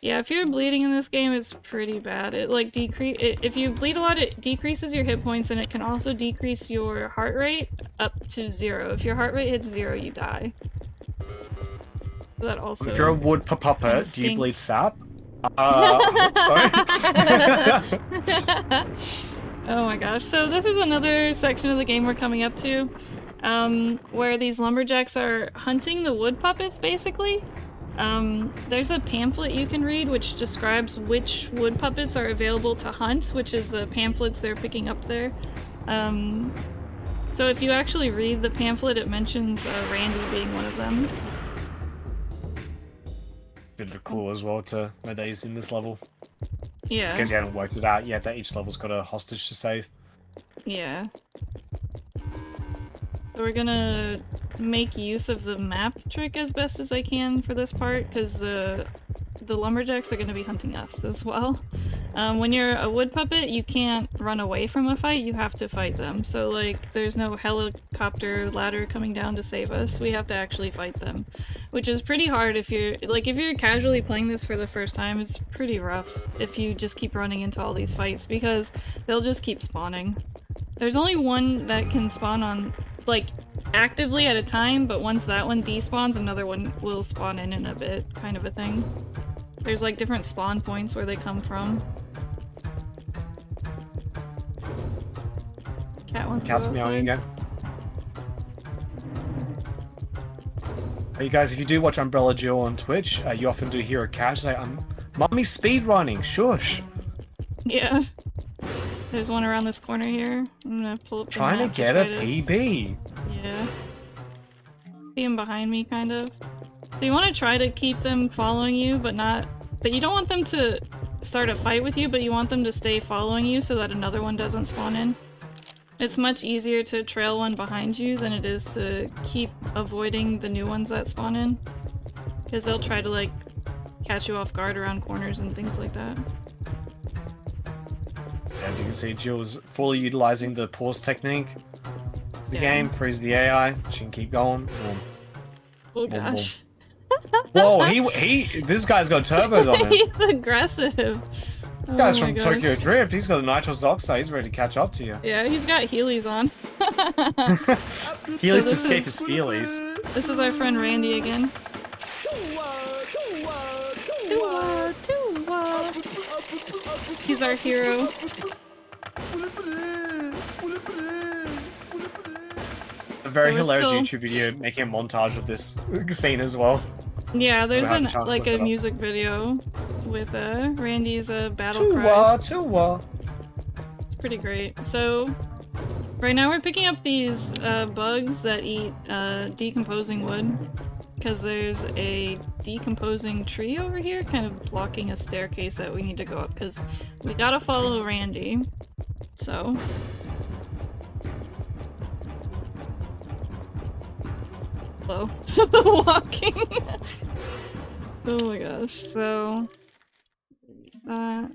Yeah, if you're bleeding in this game, it's pretty bad. It like if you bleed a lot, it decreases your hit points, and it can also decrease your heart rate up to 0. If your heart rate hits 0, you die. That also. If you're a wood puppet, do you bleed stinks. sap? Sorry. Oh my gosh. So this is another section of the game we're coming up to, where these lumberjacks are hunting the wood puppets, basically. There's a pamphlet you can read which describes which wood puppets are available to hunt, which is the pamphlets they're picking up there. So if you actually read the pamphlet, it mentions Randy being one of them. Bit of a clue as well to know that he's in this level. Yeah. Just in case you haven't worked it out yet, that each level's got a hostage to save. Yeah. So we're gonna make use of the map trick as best as I can for this part, because the lumberjacks are gonna be hunting us as well. When you're a wood puppet, you can't run away from a fight, you have to fight them. So like, there's no helicopter ladder coming down to save us, we have to actually fight them. Which is pretty hard if you're casually playing this for the first time, it's pretty rough if you just keep running into all these fights, because they'll just keep spawning. There's only one that can spawn on, like, actively at a time, but once that one despawns, another one will spawn in a bit, kind of a thing. There's like different spawn points where they come from. Cat wants to Cat's go meowing outside. again. Hey guys, if you do watch Umbrellajill on Twitch, you often do hear a cat say, "Mommy speedrunning, shush." Yeah. There's one around this corner here. I'm gonna pull up the Trying to map get try a to PB. Yeah. See him behind me, kind of. So you want to try to keep them following you, but you don't want them to start a fight with you, but you want them to stay following you so that another one doesn't spawn in. It's much easier to trail one behind you than it is to keep avoiding the new ones that spawn in. Because they'll try to, like, catch you off guard around corners and things like that. As you can see, Jill's fully utilizing the pause technique. The Yeah. game, freeze the AI, she can keep going. Boom. Oh Boom, gosh. Whoa, this guy's got turbos on him. He's aggressive. This Oh guy's my from gosh. Tokyo Drift, he's got a nitrous oxide, he's ready to catch up to you. Yeah, he's got Heelys on. Heelys to this escape is- his feelies. This is our friend Randy again. He's our hero. A very So we're hilarious still- YouTube video making a montage of this scene as well. Yeah, there's We'll have a chance to like look a it up. music video with Randy's battle Tuwa, cries. tuwa. It's pretty great. So right now we're picking up these bugs that eat decomposing wood, because there's a decomposing tree over here kind of blocking a staircase that we need to go up, because we gotta follow Randy. So though. The walking. Oh my gosh, so use that.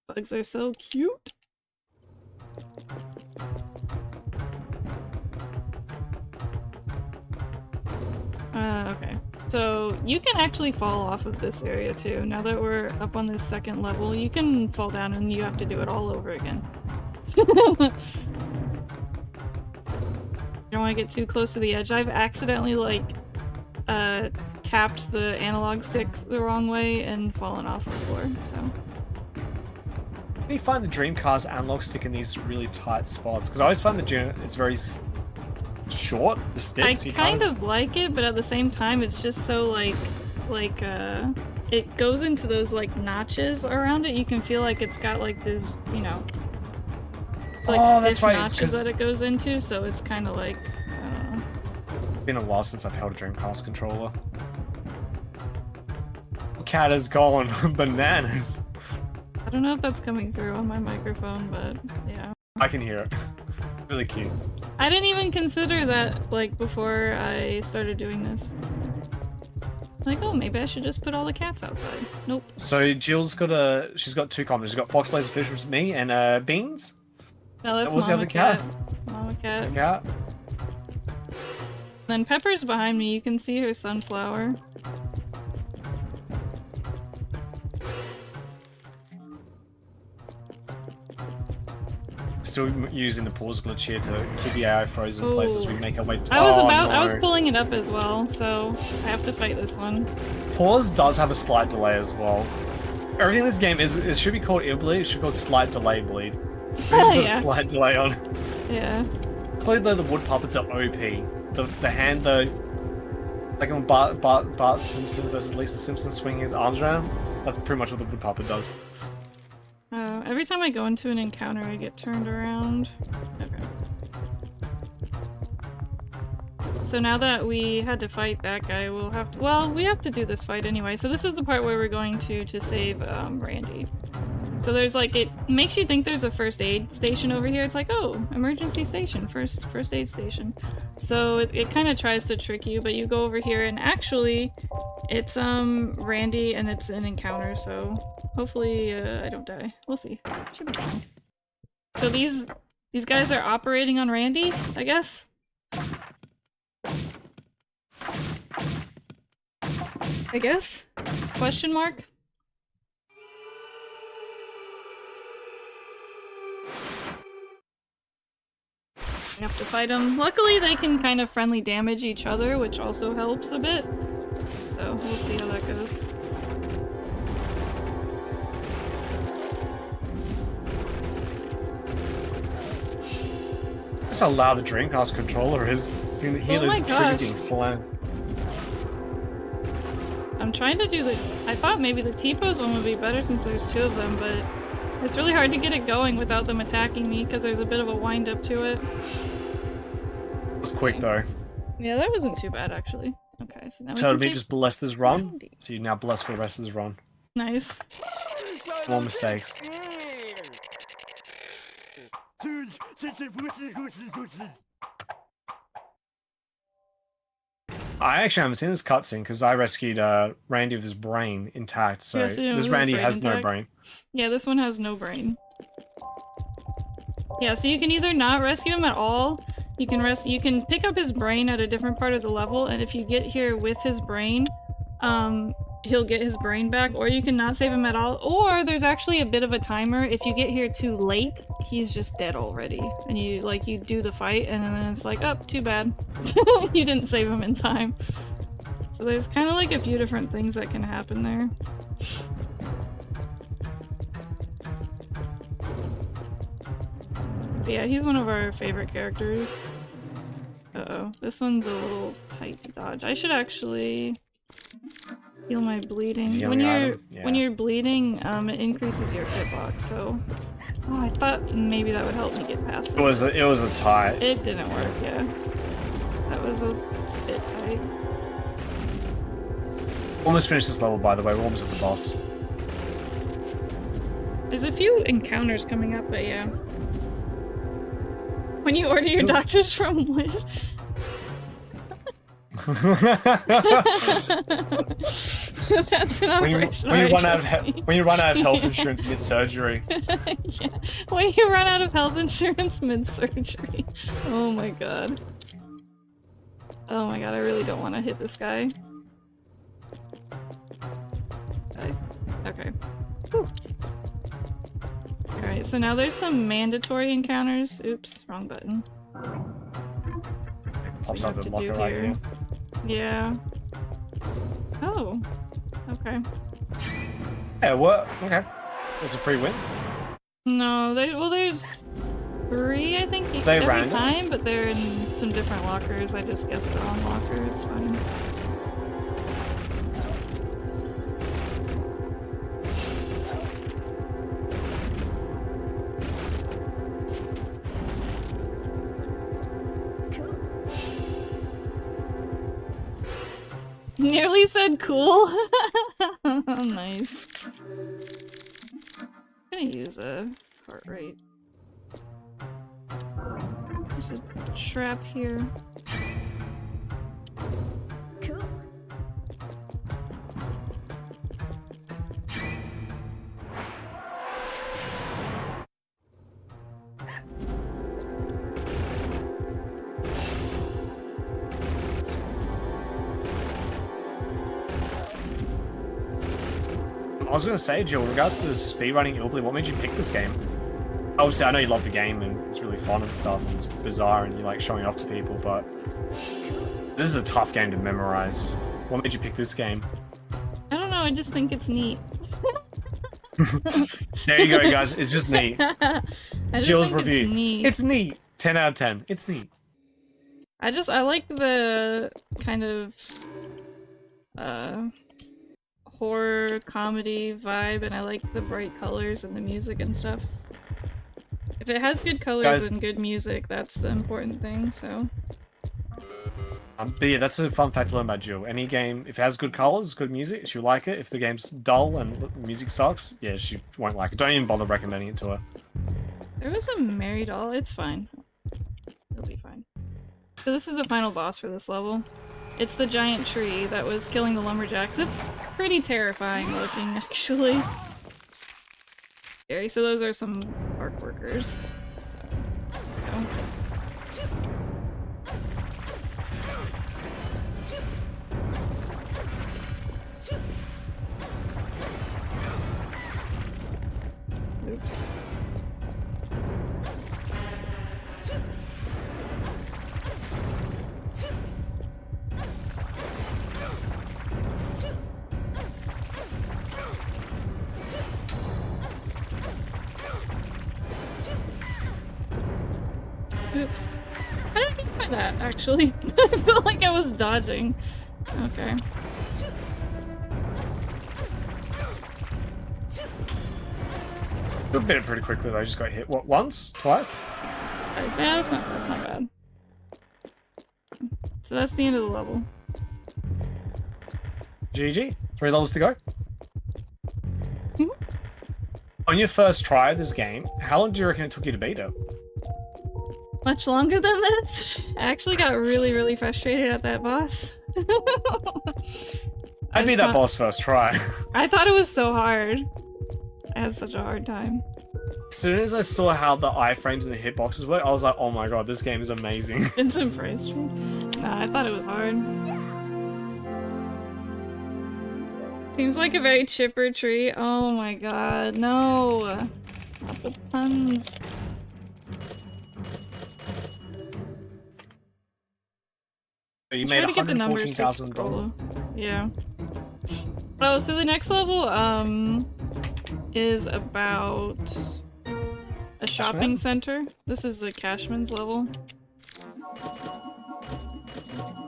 Bugs are so cute. Okay. So you can actually fall off of this area too. Now that we're up on this second level, you can fall down and you have to do it all over again. You don't want to get too close to the edge. I've accidentally like tapped the analog stick the wrong way and fallen off before, so. How do you find the Dreamcast analog stick in these really tight spots? Because I always find it's very short, the stick. I so kind of like it, but at the same time it's just so like it goes into those like notches around it. You can feel like it's got like this, you know, like stiff notches that it goes into, so it's kind of like, I don't know. It's been a while since I've held a Dreamcast controller. Cat is gone bananas. I don't know if that's coming through on my microphone, but yeah. I can hear it. Really cute. I didn't even consider that, like, before I started doing this. Like, oh, maybe I should just put all the cats outside. Nope. So Jill's she's got two comments. She's got Fox Plays Fish with me and Beans. No, that's What's Mama the other cat? Mama cat. The cat. Then Pepper's behind me. You can see her sunflower. Still using the pause glitch here to keep the AI frozen in places we make our way to. I was pulling it up as well, so I have to fight this one. Pause does have a slight delay as well. Everything in this game it should be called Illbleed, it should be called Slight Delay Bleed. There's got a slight delay on. Yeah. Probably though the wood puppets are OP. The hand like when Bart Simpson versus Lisa Simpson swinging his arms around, that's pretty much what the wood puppet does. Every time I go into an encounter, I get turned around. Okay. So now that we had to fight that guy, we'll have to- well, we have to do this fight anyway. So this is the part where we're going to save, Randy. So there's like, it makes you think there's a first aid station over here. It's like, oh, emergency station, first aid station. So it kind of tries to trick you, but you go over here and actually, it's, Randy and it's an encounter, so hopefully, I don't die. We'll see. Should be fine. So these guys are operating on Randy, I guess? I guess? Question mark? I have to fight them. Luckily, they can kind of friendly damage each other, which also helps a bit. So, we'll see how that goes. That's how loud the Dreamcast controller is. You can hear those triggers getting slammed. I'm trying to do I thought maybe the T-pose one would be better since there's two of them, but it's really hard to get it going without them attacking me because there's a bit of a wind-up to it. It was quick though. Yeah, that wasn't too bad actually. Okay, so now Tell we me can just bless this run. So you're now blessed for the rest of this run. Nice. More mistakes. I actually haven't seen this cutscene because I rescued Randy with his brain intact, so this Randy has no brain. Yeah, this one has no brain. Yeah, so you can either not rescue him at all, you can pick up his brain at a different part of the level, and if you get here with his brain, he'll get his brain back, or you can not save him at all, or there's actually a bit of a timer. If you get here too late, he's just dead already. And you do the fight, and then it's like, oh, too bad. You didn't save him in time. So there's kind of like a few different things that can happen there. But yeah, he's one of our favorite characters. Uh-oh, this one's a little tight to dodge. I should actually heal my bleeding. When you're bleeding, it increases your hitbox, so I thought maybe that would help me get past it. It was a tie. It didn't work, yeah. That was a bit tight. Almost finished this level, by the way. We're almost at the boss. There's a few encounters coming up, but yeah. When you order your doctors from Wish. That's an operation. When you run out of health insurance mid-surgery. Yeah. When you run out of health insurance mid-surgery. Oh my god. Oh my god, I really don't want to hit this guy. Okay. Alright, so now there's some mandatory encounters. Oops, wrong button. Pops up the locker right here. Yeah. Oh. Okay. Yeah, what? Okay. It's a free win. No, there's 3, I think, They every random? time, but they're in some different lockers. I just guessed the wrong locker, it's fine. Nearly said cool. Nice. I'm gonna use a heart rate. There's a trap here. Cool. I was gonna say, Jill, in regards to speedrunning Illbleed, what made you pick this game? Obviously, I know you love the game and it's really fun and stuff, and it's bizarre and you like showing it off to people, but this is a tough game to memorize. What made you pick this game? I don't know, I just think it's neat. There you go, guys. It's just neat. I just Jill's think review. It's neat. It's neat. 10 out of 10. It's neat. I like the kind of horror comedy vibe, and I like the bright colors and the music and stuff. If it has good colors Guys, and good music, that's the important thing, so. But yeah, that's a fun fact to learn about Jill. Any game, if it has good colors, good music, she'll like it. If the game's dull and the music sucks, yeah, she won't like it. Don't even bother recommending it to her. There was a Mary doll, it's fine. It'll be fine. So this is the final boss for this level. It's the giant tree that was killing the lumberjacks. It's pretty terrifying looking, actually. It's scary. So those are some park workers. So, there we go. Oops. Oops. How did I get by that, actually? I felt like I was dodging. Okay. You bit it pretty quickly though, I just got hit. What, once? Twice? Yeah, that's not bad. So that's the end of the level. GG. 3 levels to go. Mhm. On your first try of this game, how long do you reckon it took you to beat it? Much longer than this? I actually got really, really frustrated at that boss. I beat that boss first try. I thought it was so hard. I had such a hard time. As soon as I saw how the iframes and the hitboxes work, I was like, oh my god, this game is amazing. It's impressed me. Nah, I thought it was hard. Seems like a very chipper tree. Oh my god, no! Not the puns. So you Try made to get the numbers to $114,000. scroll. Yeah. Oh, so the next level, is about a shopping center. This is the Cashman's level.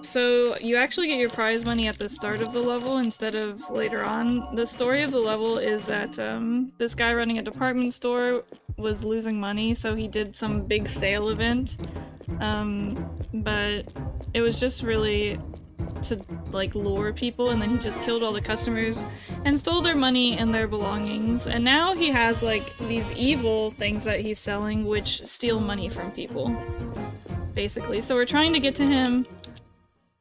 So you actually get your prize money at the start of the level instead of later on. The story of the level is that this guy running a department store was losing money, so he did some big sale event. But it was just really to like lure people, and then he just killed all the customers and stole their money and their belongings. And now he has like these evil things that he's selling which steal money from people, basically. So we're trying to get to him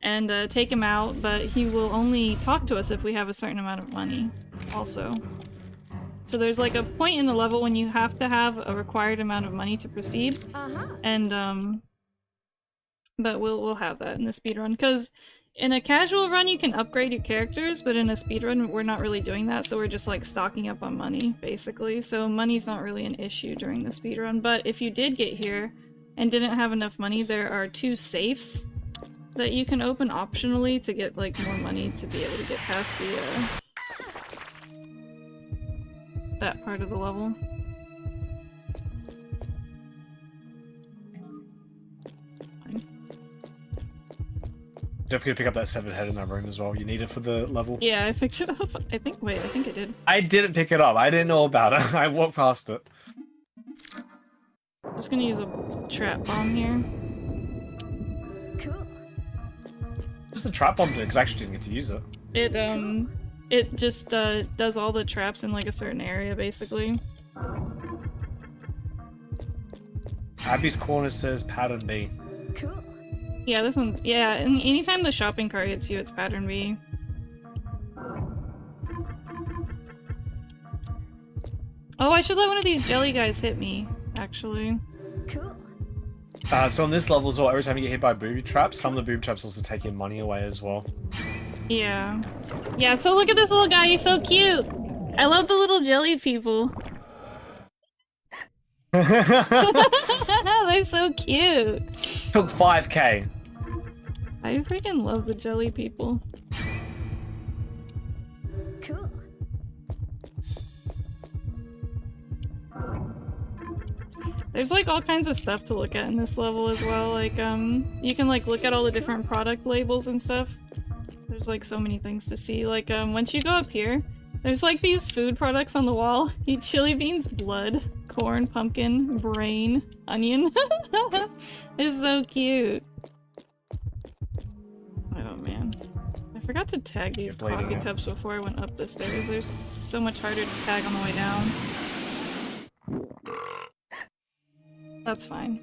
and take him out, but he will only talk to us if we have a certain amount of money also. So there's like a point in the level when you have to have a required amount of money to proceed, and but we'll have that in the speedrun, because in a casual run you can upgrade your characters, but in a speedrun we're not really doing that, so we're just like stocking up on money, basically. So money's not really an issue during the speedrun, but if you did get here and didn't have enough money, there are 2 safes that you can open optionally to get like more money to be able to get past the that part of the level. Definitely pick up that 7 head in that room as well. You need it for the level. Yeah, I picked it up. I think I did. I didn't pick it up. I didn't know about it. I walked past it. I'm just gonna use a trap bomb here. What's the trap bomb do? Because I actually didn't get to use it. It just does all the traps in like a certain area, basically. Abby's corner says pattern B. Yeah, this one. Yeah, and anytime the shopping cart hits you, it's pattern B. Oh, I should let one of these jelly guys hit me, actually. So on this level as well, every time you get hit by booby traps, some of the booby traps also take your money away as well. Yeah. Yeah, so look at this little guy, he's so cute! I love the little jelly people. They're so cute! Took 5k. I freaking love the jelly people. There's like all kinds of stuff to look at in this level as well, like you can like look at all the different product labels and stuff. There's like so many things to see, like once you go up here, there's like these food products on the wall. Eat chili beans, blood, corn, pumpkin, brain, onion. It's so cute. Oh man. I forgot to tag these coffee cups before I went up the stairs. There's so much harder to tag on the way down. That's fine.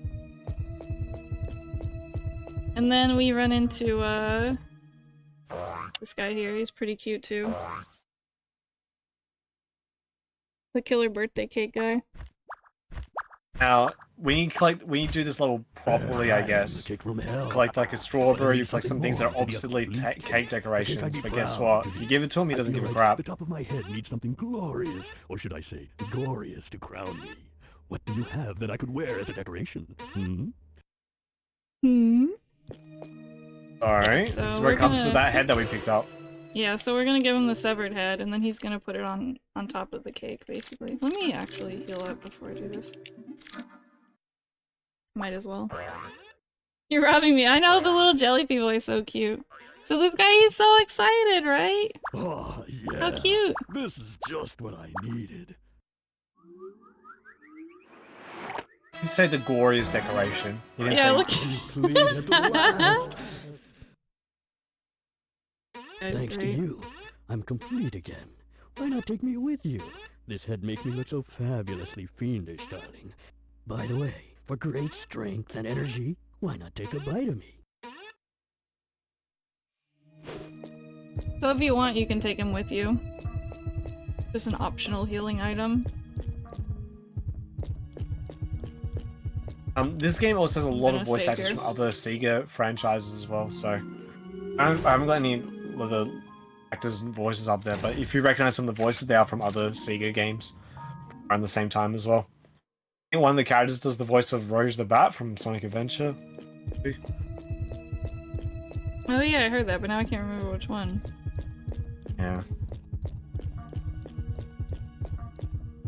And then we run into this guy here. He's pretty cute too. The killer birthday cake guy. Now, when you do this level properly, I guess, collect like a strawberry, you collect some things that are obviously cake decorations, but guess what? If you give it to him, he doesn't give a crap. The top of my head needs something glorious, or should I say, glorious to crown me. What do you have that I could wear as a decoration? Alright, So this is where it comes to that head that we picked up. Yeah, so we're gonna give him the severed head, and then he's gonna put it on top of the cake, basically. Let me actually heal up before I do this. Might as well. You're robbing me. I know, the little jelly people are so cute. So this guy, he's so excited, right? Oh, yeah. How cute. This is just what I needed. You say the goriest decoration. You didn't Yeah, say... look. Thanks to you, I'm complete again. Why not take me with you? This head makes me look so fabulously fiendish, darling. By the way, for great strength and energy, why not take a bite of me? So if you want, you can take him with you. Just an optional healing item. This game also has a lot of voice actors from other Sega franchises as well, so... I haven't got any of the actors' voices up there, but if you recognize some of the voices, they are from other Sega games around the same time as well. I think one of the characters does the voice of Rouge the Bat from Sonic Adventure. Oh yeah, I heard that, but now I can't remember which one. Yeah.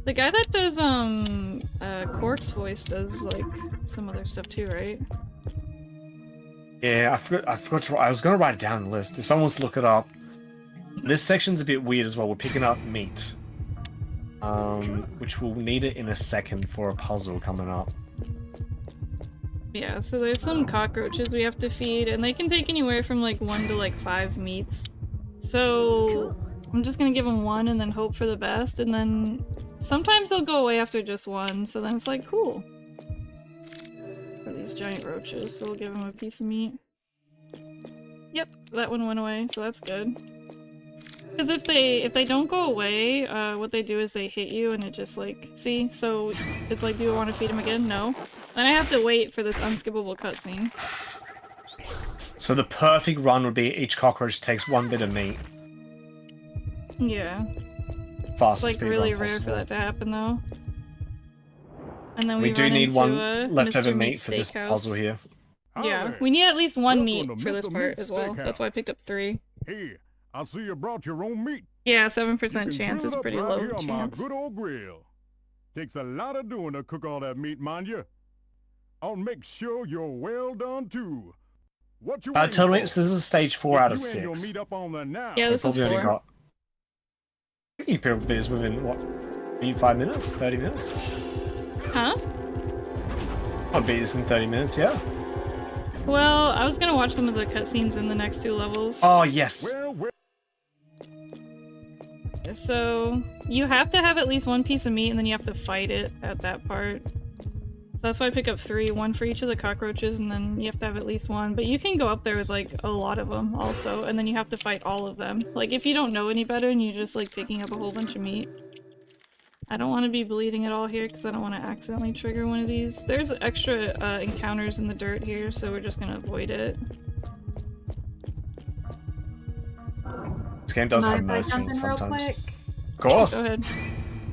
The guy that does, Quark's voice does, like, some other stuff too, right? Yeah, I forgot to... I was gonna write it down on the list. If someone wants to look it up. This section's a bit weird as well. We're picking up meat. Sure. Which we'll need it in a second for a puzzle coming up. Yeah, so there's some cockroaches we have to feed, and they can take anywhere from like 1 to like 5 meats. So I'm just gonna give them 1 and then hope for the best, and then sometimes they'll go away after just 1, so then it's like, cool. So these giant roaches, so we'll give them a piece of meat. Yep, that one went away, so that's good. Because if they don't go away, what they do is they hit you and it just like, see? So it's like, do I want to feed them again? No. Then I have to wait for this unskippable cutscene. So the perfect run would be each cockroach takes 1 bit of meat. Yeah. Fastest It's like really rare possible. for that to happen though. And then We do run need into, 1 leftover Mr. meat for this Steakhouse. puzzle here. Yeah, we need at least 1 Welcome meat to for this Mr. part Meat as well. Steakhouse. That's why I picked up 3. Hey, I see you brought your own meat. Yeah, You 7% can chance grill is it up pretty right low here on my chance. good old grill. Takes a lot of doing to cook all that meat, mind you. I'll make sure you're well done too. What you waiting Tell me, for? so this is stage 4 If out of you ain't your 6. meat up on the now. Yeah, this is Probably only 4. got... You probably beat this within, what, maybe 5 minutes? 30 minutes? Huh? I'll beat this in 30 minutes, yeah. Well, I was gonna watch some of the cutscenes in the next 2 levels. Oh, yes. Well, So, you have to have at least 1 piece of meat and then you have to fight it at that part. So that's why I pick up 3, 1 for each of the cockroaches, and then you have to have at least 1. But you can go up there with like a lot of them also, and then you have to fight all of them. Like if you don't know any better and you're just like picking up a whole bunch of meat. I don't want to be bleeding at all here because I don't want to accidentally trigger one of these. There's extra encounters in the dirt here, so we're just gonna avoid it. This game does have Mind if I mercy jump in real sometimes. quick? Of course. Go ahead.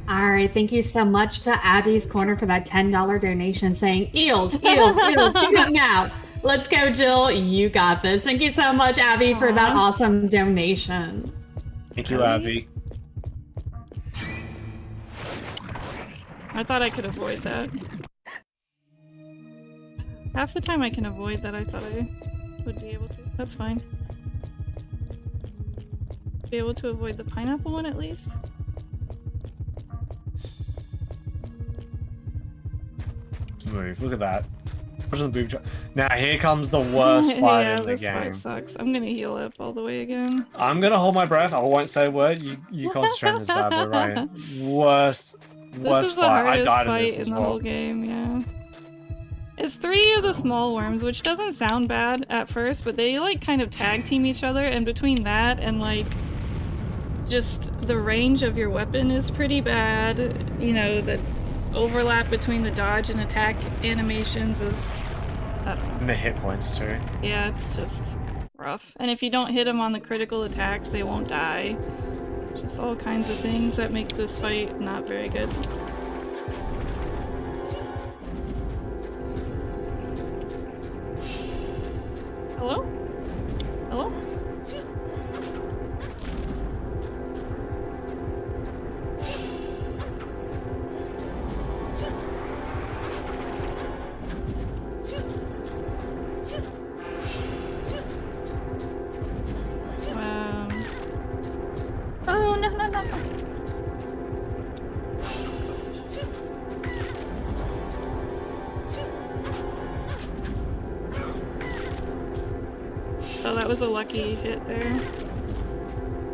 All right, thank you so much to Abby's Corner for that $10 donation saying, eels, eels, eels, pick up now. Let's go, Jill. You got this. Thank you so much, Abby, for that awesome donation. Thank you, Abby. I thought I could avoid that. Half the time I can avoid that, I thought I would be able to. That's fine. Be able to avoid the pineapple one at least? Move. Look at that. Push on the boob. Now here comes the worst fight Yeah, in the this game. fight sucks. I'm gonna heal up all the way again. I'm gonna hold my breath. I won't say a word. You concentrate on this bad boy, right? Worst This is the fight. I hardest died in fight this as in the well. whole game, yeah. It's 3 of the small worms, which doesn't sound bad at first, but they like kind of tag team each other, and between that and like just the range of your weapon is pretty bad. You know, the overlap between the dodge and attack animations is, I don't know. And the hit points too. Yeah, it's just rough. And if you don't hit them on the critical attacks, they won't die. Just all kinds of things that make this fight not very good. Hello? Hello? Oh, no, no, no, no. Oh, that was a lucky hit there.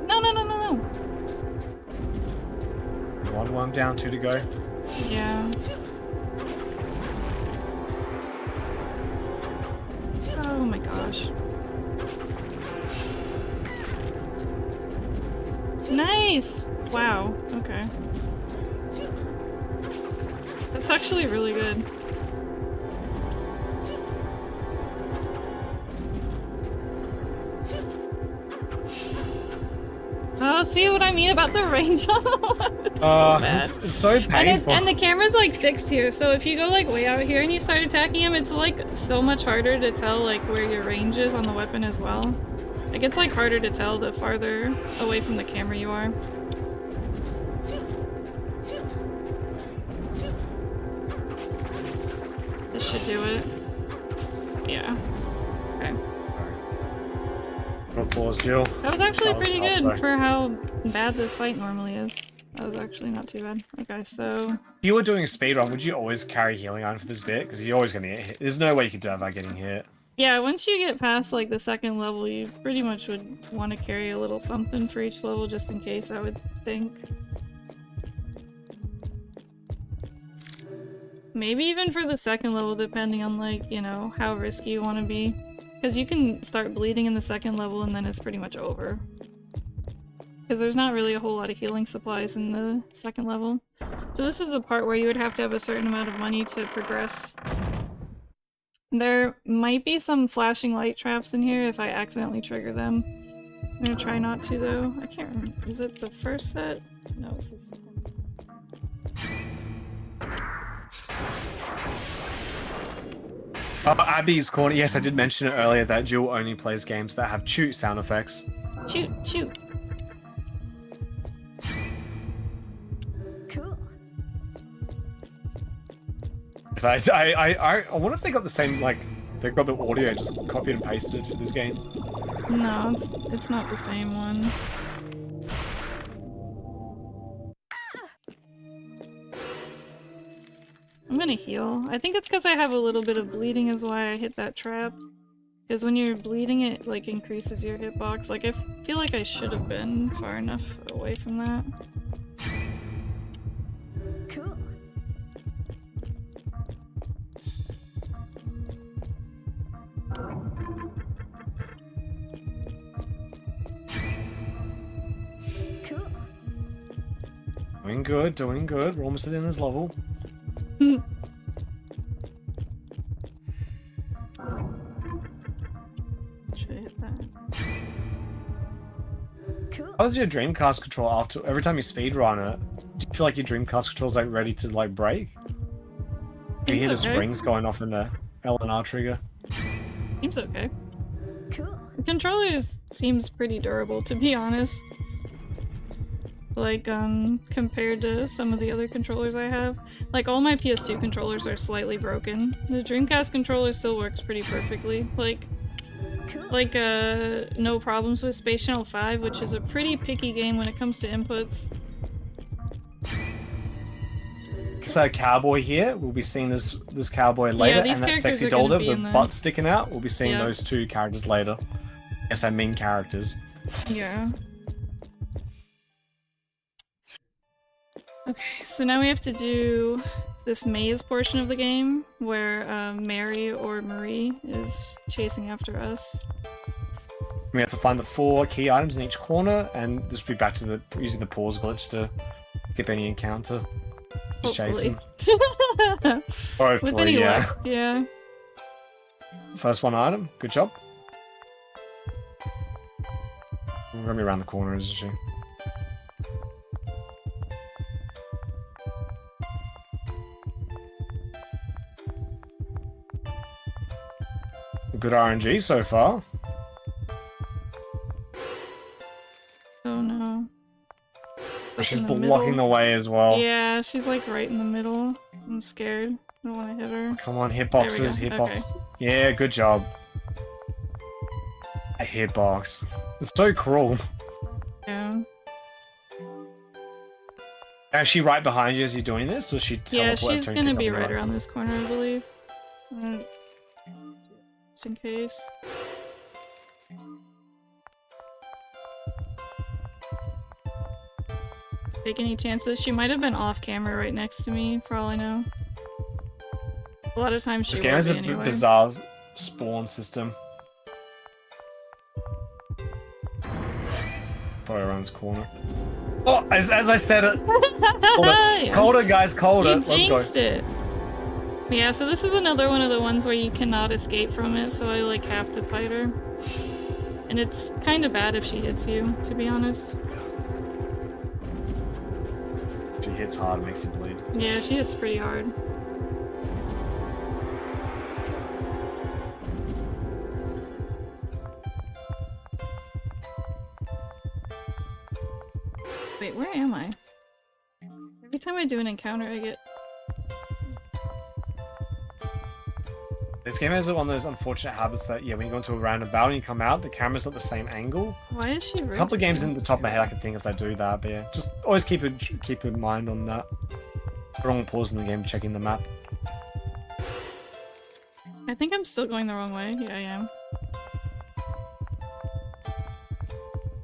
No, no, no, no, no. One worm down, 2 to go. Yeah. Oh my gosh. Nice! Wow, okay. That's actually really good. Oh, see what I mean about the range on the one? It's so bad. It's so painful. And the camera's like fixed here, so if you go like way out here and you start attacking him, it's like so much harder to tell like where your range is on the weapon as well. Like it's like harder to tell the farther away from the camera you are. This should do it. Yeah. Okay. Applause, Jill. That was actually That was pretty tough, good though. for how bad this fight normally is. That was actually not too bad. Okay, so... If you were doing a speedrun, would you always carry healing iron for this bit? Because you're always going to get hit. There's no way you could do that without getting hit. Yeah, once you get past like the second level, you pretty much would want to carry a little something for each level just in case, I would think. Maybe even for the second level, depending on like, you know, how risky you want to be. Because you can start bleeding in the second level and then it's pretty much over. Because there's not really a whole lot of healing supplies in the second level. So this is the part where you would have to have a certain amount of money to progress. There might be some flashing light traps in here if I accidentally trigger them. I'm gonna try not to though. I can't remember. Is it the first set? No, it's the second. Abby's corner. Yes, I did mention it earlier that Jill only plays games that have shoot sound effects. Shoot, shoot. Cool. So I wonder if they got the same, like, they got the audio, just copied and pasted it for this game. No, it's not the same one. I'm gonna heal. I think it's because I have a little bit of bleeding is why I hit that trap. Because when you're bleeding, it like increases your hitbox. Like I feel like I should have been far enough away from that. Cool. Cool. Doing good, doing good. We're almost at the end of this level. Should I hit that? Cool. How does your Dreamcast control after every time you speedrun it? Do you feel like your Dreamcast control's like ready to like break? You hear the okay. springs going off in the L and R trigger. Seems okay. Cool. The controllers seems pretty durable, to be honest. Like, compared to some of the other controllers I have. Like, all my PS2 controllers are slightly broken. The Dreamcast controller still works pretty perfectly. Like, no problems with Space Channel 5, which is a pretty picky game when it comes to inputs. So cowboy here, we'll be seeing this cowboy later, these and that characters sexy are doll gonna there be with in the the- butt sticking out. We'll be seeing Yeah. those two characters later. Yes, I mean characters. Yeah. Okay, so now we have to do this maze portion of the game, where Mary or Marie is chasing after us. We have to find the 4 key items in each corner, and this will be back to using the pause glitch to skip any encounter. Just Hopefully. chasing. Or With hopefully, any yeah. luck, yeah. First one item, good job. We're gonna be around the corner, isn't she? Good RNG so far. Oh no. She's in the blocking middle. the way as well. Yeah, she's like right in the middle. I'm scared. I don't want to hit her. Come on, There we go, hitboxes, hitbox. okay. Yeah, good job. A hitbox. It's so cruel. Yeah. Is she right behind you as you're doing this, or is she Yeah, teleport she's to gonna pick be up right you? around this corner, I believe. Just in case. Take any chances? She might have been off camera right next to me, for all I know. A lot of times she This game will has be a anyway. bizarre spawn system. Probably around this corner. Oh, as I said it. Yeah. Colder, guys, colder. You Let's go. jinxed it. Yeah, so this is another one of the ones where you cannot escape from it, so I like have to fight her. And it's kind of bad if she hits you, to be honest. She hits hard, makes you bleed. Yeah, she hits pretty hard. Wait, where am I? Every time I do an encounter, I get... This game has one of those unfortunate habits that, yeah, when you go into a random battle and you come out, the camera's not the same angle. Why is she? A couple of games in the top of my head I can think if they do that, but yeah, just always keep in mind on that. Wrong pause in the game, checking the map. I think I'm still going the wrong way. Yeah, I am.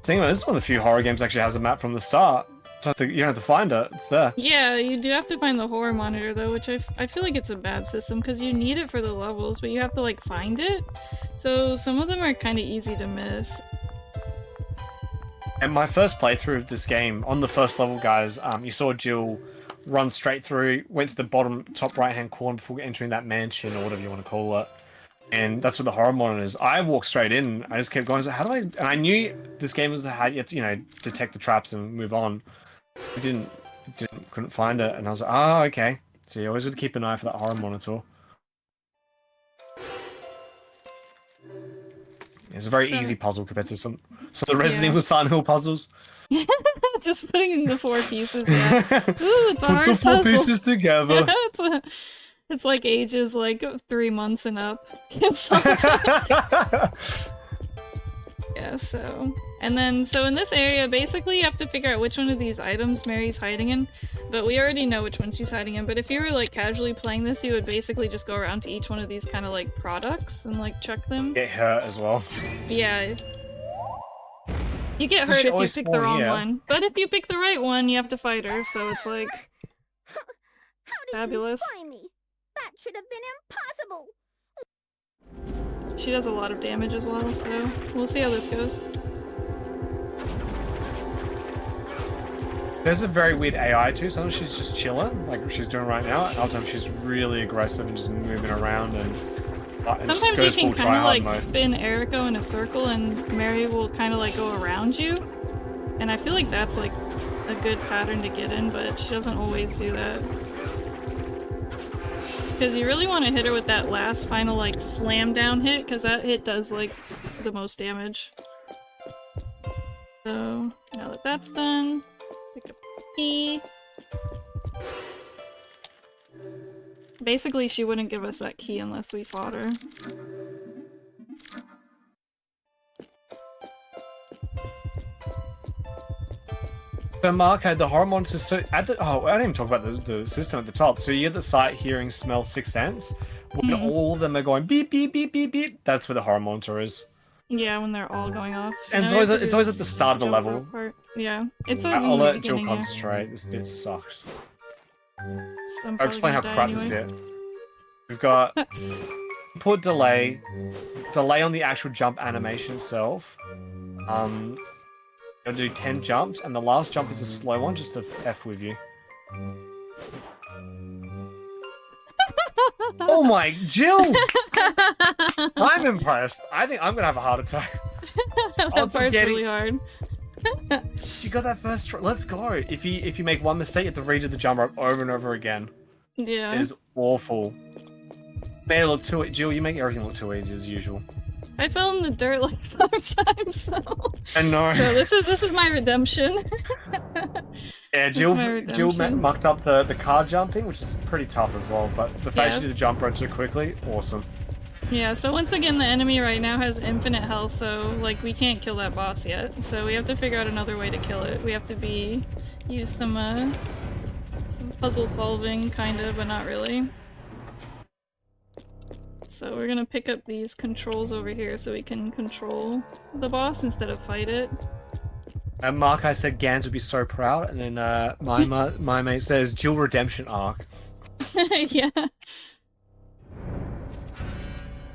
Think about it, this is one of the few horror games that actually has a map from the start. You don't have to find it, it's there. Yeah, you do have to find the horror monitor though, which I feel like it's a bad system because you need it for the levels, but you have to like find it. So some of them are kind of easy to miss. And my first playthrough of this game, on the first level, guys, you saw Jill run straight through, went to the bottom top right hand corner before entering that mansion or whatever you want to call it. And that's what the horror monitor is. I walked straight in. I just kept going. So how do I? And I knew this game was how you had to, you know, detect the traps and move on. I couldn't find it, and I was like, oh, okay. So you always got to keep an eye for that horror monitor. It's a very easy puzzle compared to some of the Resident Evil Silent Hill puzzles. Just putting in the 4 pieces. Yeah. Ooh, it's a hard Put the 4 puzzle. pieces together. It's like ages, like 3 months and up. Yeah, so... And then, so in this area, basically you have to figure out which one of these items Mary's hiding in, but we already know which one she's hiding in, but if you were, like, casually playing this, you would basically just go around to each one of these kind of, like, products and, like, check them. Get hurt as well. Yeah. You get hurt if you pick the wrong one, but if you pick the right one, you have to fight her, so it's, like, fabulous. You find me? That should have been impossible! She does a lot of damage as well, so we'll see how this goes. There's a very weird AI too. Sometimes she's just chilling, like she's doing right now, and other times she's really aggressive and just moving around and sometimes you can kind of like spin Eriko in a circle and Mary will kind of like go around you. And I feel like that's like a good pattern to get in, but she doesn't always do that. Because you really want to hit her with that last final like slam down hit, because that hit does like the most damage. So now that that's done, pick up the key. Basically, she wouldn't give us that key unless we fought her. So Mark had the horror monsters. So at the I didn't even talk about the system at the top. So you get the sight, hearing, smell, sixth sense. When all of them are going beep beep beep beep beep, that's where the horror monitor is. Yeah, when they're all going off. So and it's always at the start of the level. Part. Yeah, it's I'll let Jill concentrate. This bit sucks. I'll explain how crap this bit. We've got input delay on the actual jump animation itself. You'll do 10 jumps, and the last jump is a slow one, just to F with you. Oh my, Jill! I'm impressed. I think I'm gonna have a heart attack. That part's really hard. You got that first try. Let's go. If you make one mistake, you have to redo the jump rope over and over again. Yeah. It is awful. Made it look too. Jill, you make everything look too easy as usual. I fell in the dirt like 5 times though. I know. So this is my redemption. Yeah, Jill mucked up the car jumping, which is pretty tough as well. But the fact she did the jump rope so quickly, awesome. Yeah, so once again, the enemy right now has infinite health, so like we can't kill that boss yet. So we have to figure out another way to kill it. We have to use some puzzle solving, kinda, but not really. So we're gonna pick up these controls over here so we can control the boss instead of fight it. And Mark, I said Gans would be so proud, and then my mate says Jill redemption arc. Yeah.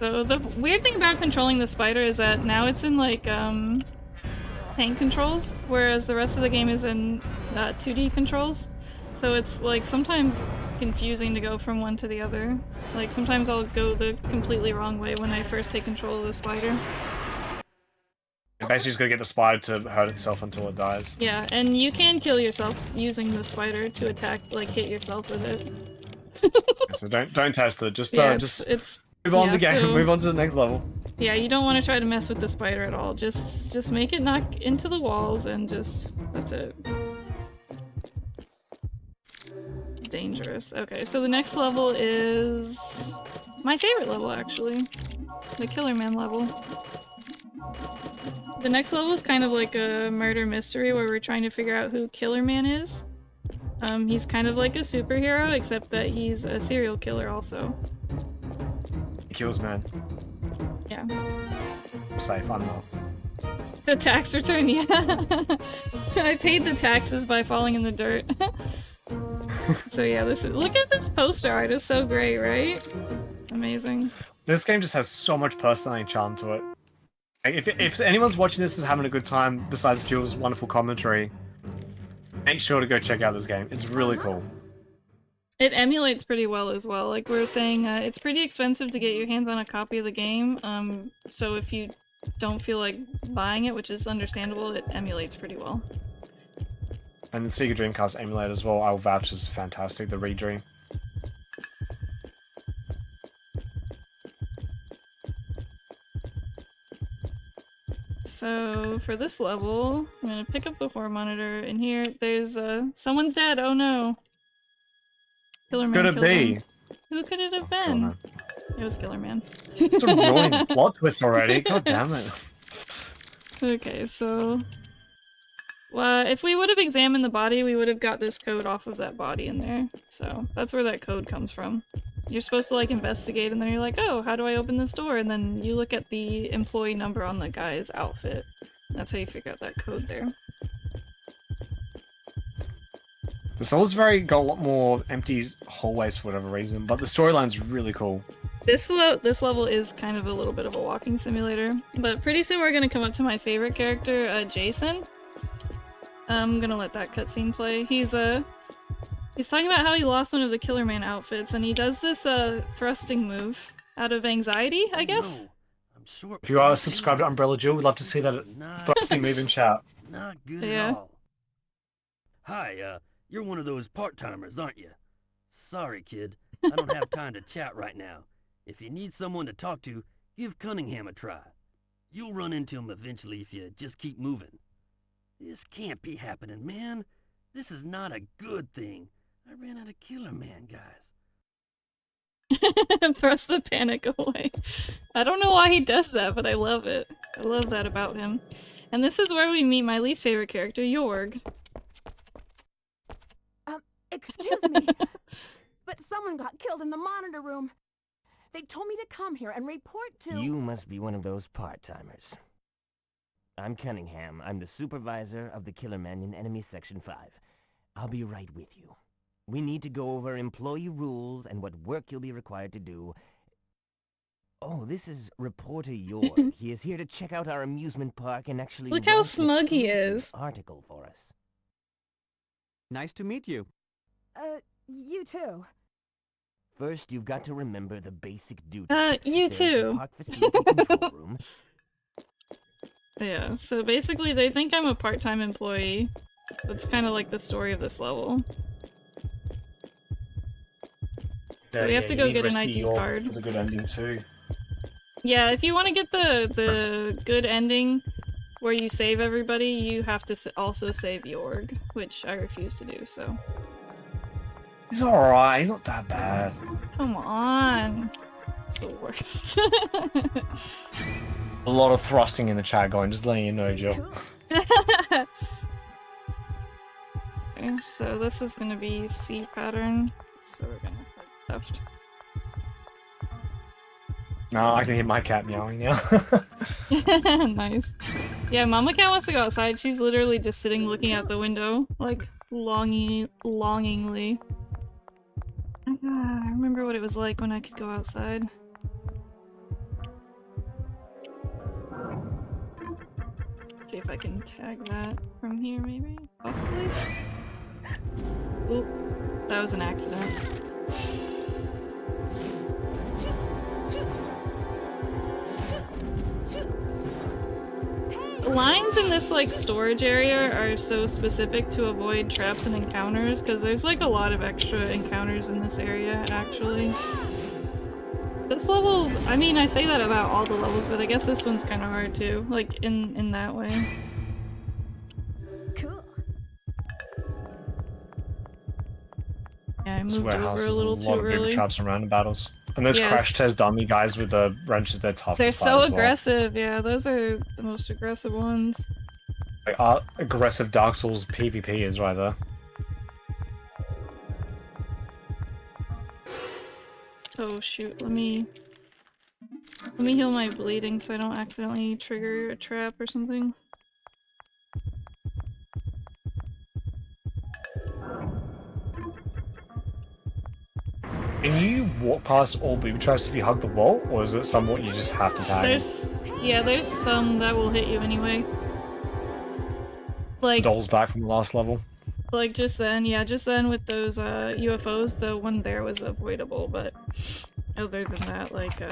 So the weird thing about controlling the spider is that now it's in like tank controls, whereas the rest of the game is in 2D controls. So it's like sometimes confusing to go from one to the other. Like sometimes I'll go the completely wrong way when I first take control of the spider. And basically just gotta get the spider to hurt itself until it dies. Yeah, and you can kill yourself using the spider to attack, like hit yourself with it. So don't test it. Just it's move on the game. Move on to the next level. Yeah, you don't want to try to mess with the spider at all. Just make it knock into the walls and that's it. It's dangerous. Okay, so the next level is My favorite level, actually. The Killer Man level. The next level is kind of like a murder mystery where we're trying to figure out who Killer Man is. He's kind of like a superhero, except that he's a serial killer also. He kills man. Yeah. I'm safe, I'm not. The tax return, yeah. I paid the taxes by falling in the dirt. So yeah, look at this poster art, it's so great, right? Amazing. This game just has so much personality and charm to it. If anyone's watching this is having a good time, besides Jill's wonderful commentary, make sure to go check out this game. It's really cool. It emulates pretty well as well. Like we were saying, it's pretty expensive to get your hands on a copy of the game, so if you don't feel like buying it, which is understandable, it emulates pretty well. And the Sega Dreamcast emulator as well, I'll vouch, is fantastic, the Redream. So for this level, I'm gonna pick up the horror monitor, and here there's someone's dead. Oh no! Killer Man Could it be? him. Who could it have been? It was Killer Man. It's a ruining plot twist already. God damn it. Okay, so if we would have examined the body, we would have got this code off of that body in there. So that's where that code comes from. You're supposed to like investigate, and then you're like, oh, how do I open this door? And then you look at the employee number on the guy's outfit. That's how you figure out that code there. This level's got a lot more empty hallways for whatever reason, but the storyline's really cool. This level is kind of a little bit of a walking simulator, but pretty soon we're gonna come up to my favorite character, Jason. I'm gonna let that cutscene play. He's talking about how he lost one of the Killer Man outfits, and he does this thrusting move out of anxiety, I guess. No, I'm sure If you are subscribed to Umbrellajill, we'd love to see that thrusting move in chat. Not good Yeah. at all. Hi, you're one of those part-timers, aren't you? Sorry, kid. I don't have time to chat right now. If you need someone to talk to, give Cunningham a try. You'll run into him eventually if you just keep moving. This can't be happening, man. This is not a good thing. I ran out of Killer Man, guys. Thrust the panic away. I don't know why he does that, but I love it. I love that about him. And this is where we meet my least favorite character, Jorg. Excuse me, but someone got killed in the monitor room. They told me to come here and report to... You must be one of those part-timers. I'm Cunningham. I'm the supervisor of the Killer Man in Enemy Section 5. I'll be right with you. We need to go over employee rules and what work you'll be required to do. Oh, this is Reporter Jorg. He is here to check out our amusement park and actually Look how write an smug he exclusive is. article for us. Nice to meet you. You too. First, you've got to remember the basic duties. You There's too. the park facility control room. Yeah, so basically they think I'm a part-time employee. That's kind of like the story of this level. So we have to go get an ID card. For the good ending too. Yeah, if you want to get the good ending where you save everybody, you have to also save Jorg, which I refuse to do, so... He's alright, he's not that bad. Come on. It's the worst. A lot of thrusting in the chat going, just letting you know, Jill. Okay, so this is gonna be C pattern, so we're gonna head left. No, I can hear my cat meowing now. Nice. Yeah, Mama Cat wants to go outside. She's literally just sitting looking out the window, like, longingly. I remember what it was like when I could go outside. Let's see if I can tag that from here, maybe? Possibly? Oop. That was an accident. The lines in this, like, storage area are so specific to avoid traps and encounters, because there's, like, a lot of extra encounters in this area, actually. This level's... I mean, I say that about all the levels, but I guess this one's kind of hard, too. Like, in that way. Cool. Yeah, I This moved warehouse over a has little lot too of paper early. traps and random battles. And those Yes. crash test dummy guys with the wrenches, they're tough. They're to fight so as well. aggressive, yeah, those are the most aggressive ones. Like, aggressive Dark Souls PvP is right there. Oh shoot, let me heal my bleeding so I don't accidentally trigger a trap or something. Can you walk past all booby traps if you hug the wall, or is it somewhat you just have to tag? There's some that will hit you anyway. Like Dolls back from the last level. Like just then with those UFOs, the one there was avoidable, but other than that, like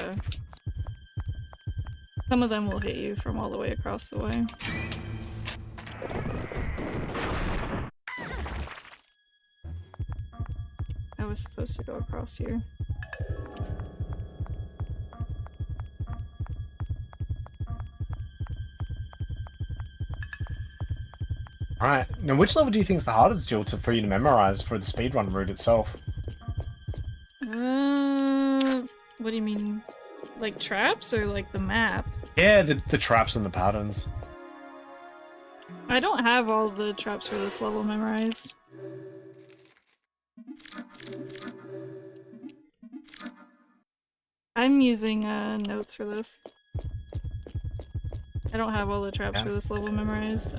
some of them will hit you from all the way across the way. I was supposed to go across here. Alright, now which level do you think is the hardest, Jill, for you to memorize for the speedrun route itself? What do you mean? Like traps or like the map? Yeah, the traps and the patterns. I don't have all the traps for this level memorized. I'm using notes for this. I don't have all the traps for this level memorized.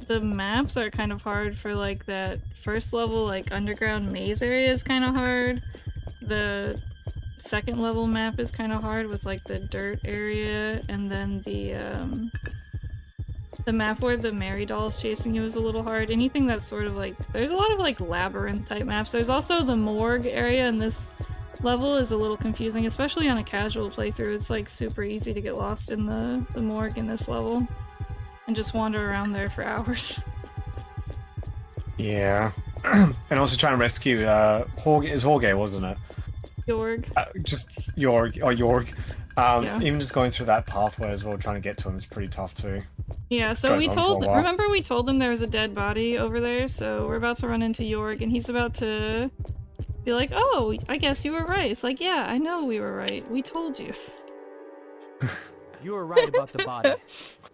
The maps are kind of hard for like that first level, like underground maze area is kind of hard. The second level map is kind of hard with like the dirt area, and then the map where the Mary doll's chasing you is a little hard. Anything that's sort of like, there's a lot of like labyrinth type maps. There's also the morgue area in this level is a little confusing, especially on a casual playthrough. It's like super easy to get lost in the morgue in this level and just wander around there for hours. Yeah. And also try and rescue Jorge, wasn't it? Jorg. Just Jorg. Yeah. Even just going through that pathway as well, trying to get to him is pretty tough too. Yeah, so we told, remember we told them there was a dead body over there, so we're about to run into Jorg, and he's about to be like, oh, I guess you were right. It's like, yeah, I know we were right. We told you. You were right about the body.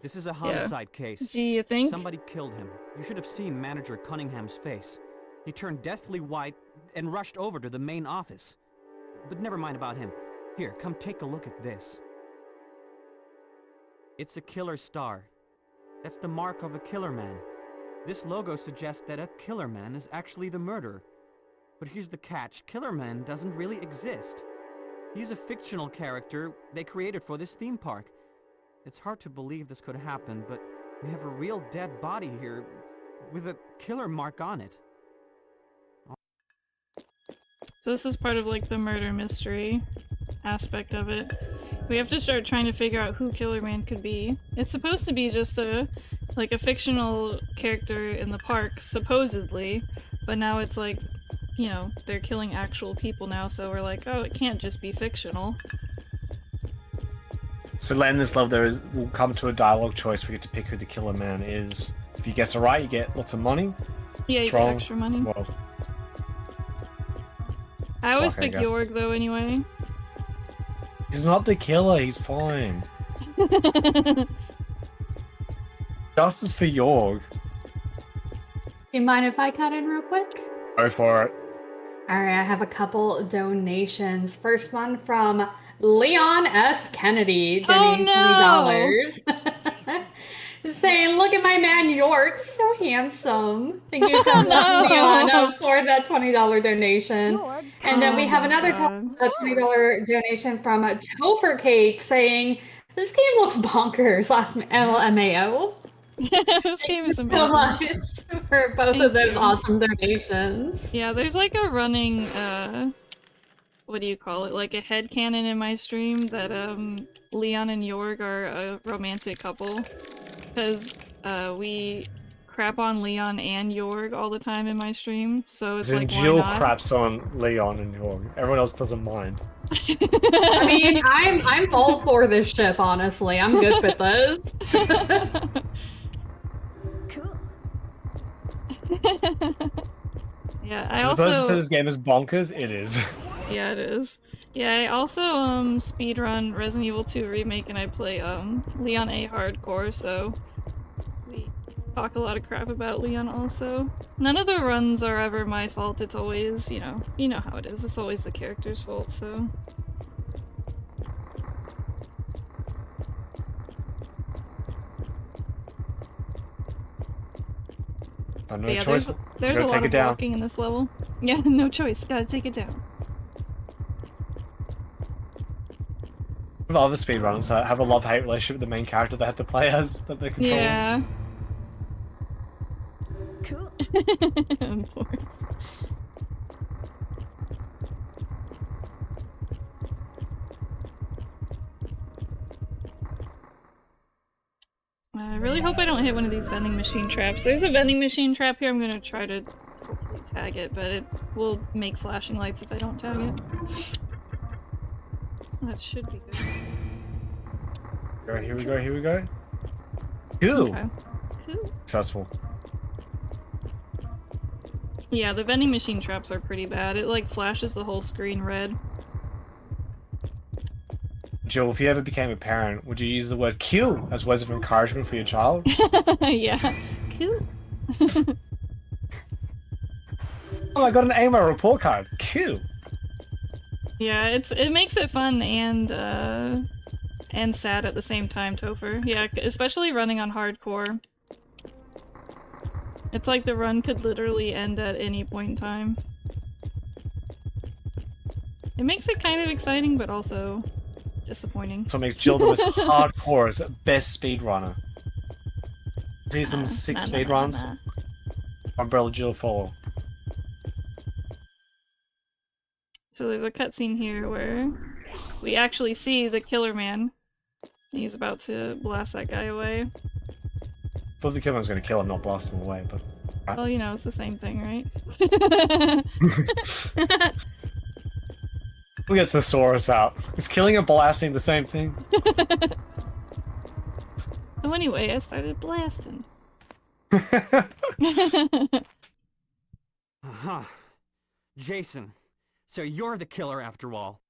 This is a homicide case. Gee, you think? Somebody killed him. You should have seen Manager Cunningham's face. He turned deathly white and rushed over to the main office. But never mind about him. Here, come take a look at this. It's a killer star. That's the mark of a killer man. This logo suggests that a killer man is actually the murderer. But here's the catch. Killer Man doesn't really exist. He's a fictional character they created for this theme park. It's hard to believe this could happen, but we have a real dead body here with a killer mark on it. So this is part of like the murder mystery aspect of it. We have to start trying to figure out who Killer Man could be. It's supposed to be just a fictional character in the park, supposedly, but now it's like, you know, they're killing actual people now, so we're like, oh, it can't just be fictional. So later in this level, we'll come to a dialogue choice. We get to pick who the Killer Man is. If you guess it right, you get lots of money. Yeah, you get extra money. Well, I always pick Jorg though, anyway. He's not the killer. He's fine. Justice for Jorg. Do you mind if I cut in real quick? Go for it. Alright, I have a couple donations. First one from Leon S. Kennedy, donating $20. Saying, look at my man York, so handsome. Thank you so much, Leon, for that $20 donation. And then we have another $20 donation from Topher Cake saying, this game looks bonkers, LMAO. This game is amazing. So much for both of those awesome donations. Yeah, there's like a running, what do you call it? Like a headcanon in my stream that Leon and Jorg are a romantic couple. Because we crap on Leon and Jorg all the time in my stream, so it's like, why Jill not? craps on Leon and Jorg. Everyone else doesn't mind. I mean, I'm all for this ship, honestly. I'm good with this. Yeah, I So also... the person said this game is bonkers, it is. Yeah, it is. Yeah, I also speedrun Resident Evil 2 Remake and I play Leon A Hardcore, so we talk a lot of crap about Leon also. None of the runs are ever my fault, it's always, you know how it is, it's always the character's fault, so... Oh, no yeah, choice. there's a lot of walking in this level. Yeah, no choice, gotta take it down. With other speedrunners, I have a love-hate relationship with the main character they have to play as, that they're controlling. Yeah. Cool. Of course. I really hope I don't hit one of these vending machine traps. There's a vending machine trap here, I'm gonna try to hopefully tag it, but it will make flashing lights if I don't tag it. That should be good. Alright, here we go, here we go. Cool! Okay. Cool. Successful. Yeah, the vending machine traps are pretty bad. It like flashes the whole screen red. Jill, if you ever became a parent, would you use the word "kill" as words of encouragement for your child? Yeah. Cool. Oh, I got an A on my report card. Cool. Yeah, it makes it fun and sad at the same time, Topher. Yeah, especially running on hardcore. It's like the run could literally end at any point in time. It makes it kind of exciting, but also disappointing. So it makes Jill the most hardcore, best speedrunner. See some sick speedruns? Umbrellajill follow. So there's a cutscene here where we actually see the killer man. He's about to blast that guy away. I thought the killer was going to kill him, not blast him away, but... Right. Well, you know, it's the same thing, right? We'll get Thesaurus out. Is killing and blasting the same thing? So anyway, I started blasting. Huh. Jason, so you're the killer after all.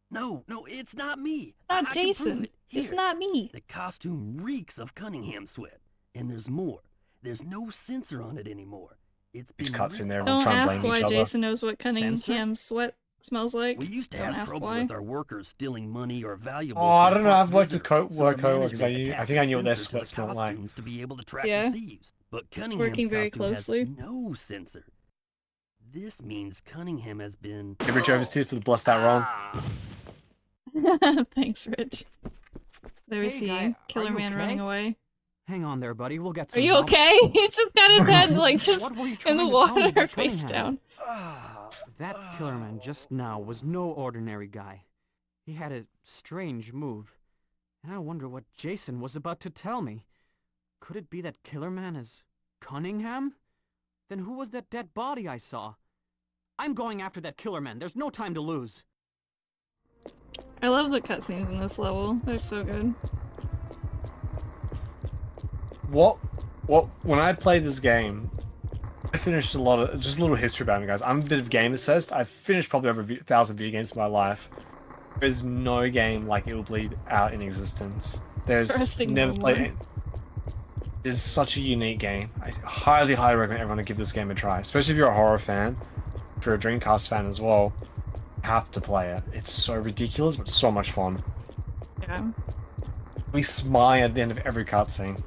No, it's not me. It's not I can prove Jason. it. It's Here. not me. The costume reeks of Cunningham sweat. And there's more. There's no sensor on it anymore. It's Each been cutscene there, Don't trying to ask blame why each other. Jason knows what Cunningham's sweat smells like. We used to Don't have ask trouble why. with our workers stealing money or valuables. Oh, I from don't know. I've worked visitors, with work so co-workers. management I think I knew what their attached sensors to sweat the smelled like. costumes to be able to track Yeah. the thieves. But Cunningham's Working very costume has closely. no sensor. This means Cunningham has been... Give Rich Oversteer for the bless that wrong. Thanks, Rich. There we Hey, see guy, are Killer you Man okay? running away. Hang on there, buddy. We'll get Are some you help. okay? He's just got his head like just What were you in trying the to tell me water, about face Cunningham? down. That killer man just now was no ordinary guy. He had a strange move. And I wonder what Jason was about to tell me. Could it be that killer man is Cunningham? Then who was that dead body I saw? I'm going after that killer man. There's no time to lose. I love the cutscenes in this level. They're so good. When I played this game, I finished a lot of, just a little history about me, guys. I'm a bit of game obsessed. I've finished probably over 1,000 video games in my life. There's no game like Illbleed out in existence. There's Interesting never one. played it. It's such a unique game. I highly recommend everyone to give this game a try, especially if you're a horror fan. If you're a Dreamcast fan as well, you have to play it. It's so ridiculous, but so much fun. Yeah. We smile at the end of every cutscene.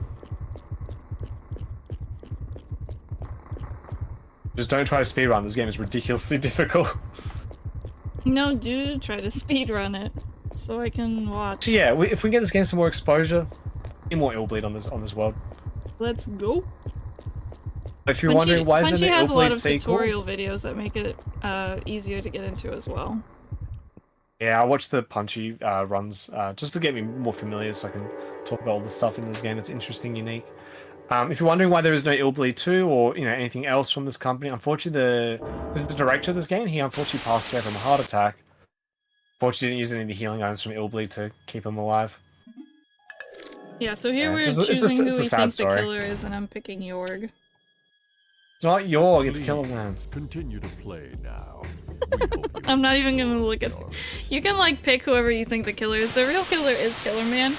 Just don't try to speedrun. This game is ridiculously difficult. No, dude, try to speedrun it so I can watch. So yeah, if we get this game some more exposure, get more Illbleed on this world. Let's go. If you're wondering why isn't Punchy there an has a lot Illbleed of sequel? tutorial videos that make it easier to get into as well. Yeah, I watched the Punchy runs just to get me more familiar, so I can talk about all the stuff in this game that's interesting, unique. If you're wondering why there is no Illbleed 2 or anything else from this company, unfortunately the director of this game, he unfortunately passed away from a heart attack. Unfortunately, didn't use any of the healing items from Illbleed to keep him alive. Yeah, so here Yeah, we're it's a choosing who we sad think the story. killer is, and I'm picking Jorg. It's not York, it's Killer Man. Continue to play now. I'm not even gonna look at. You can like pick whoever you think the killer is. The real killer is Killer Man,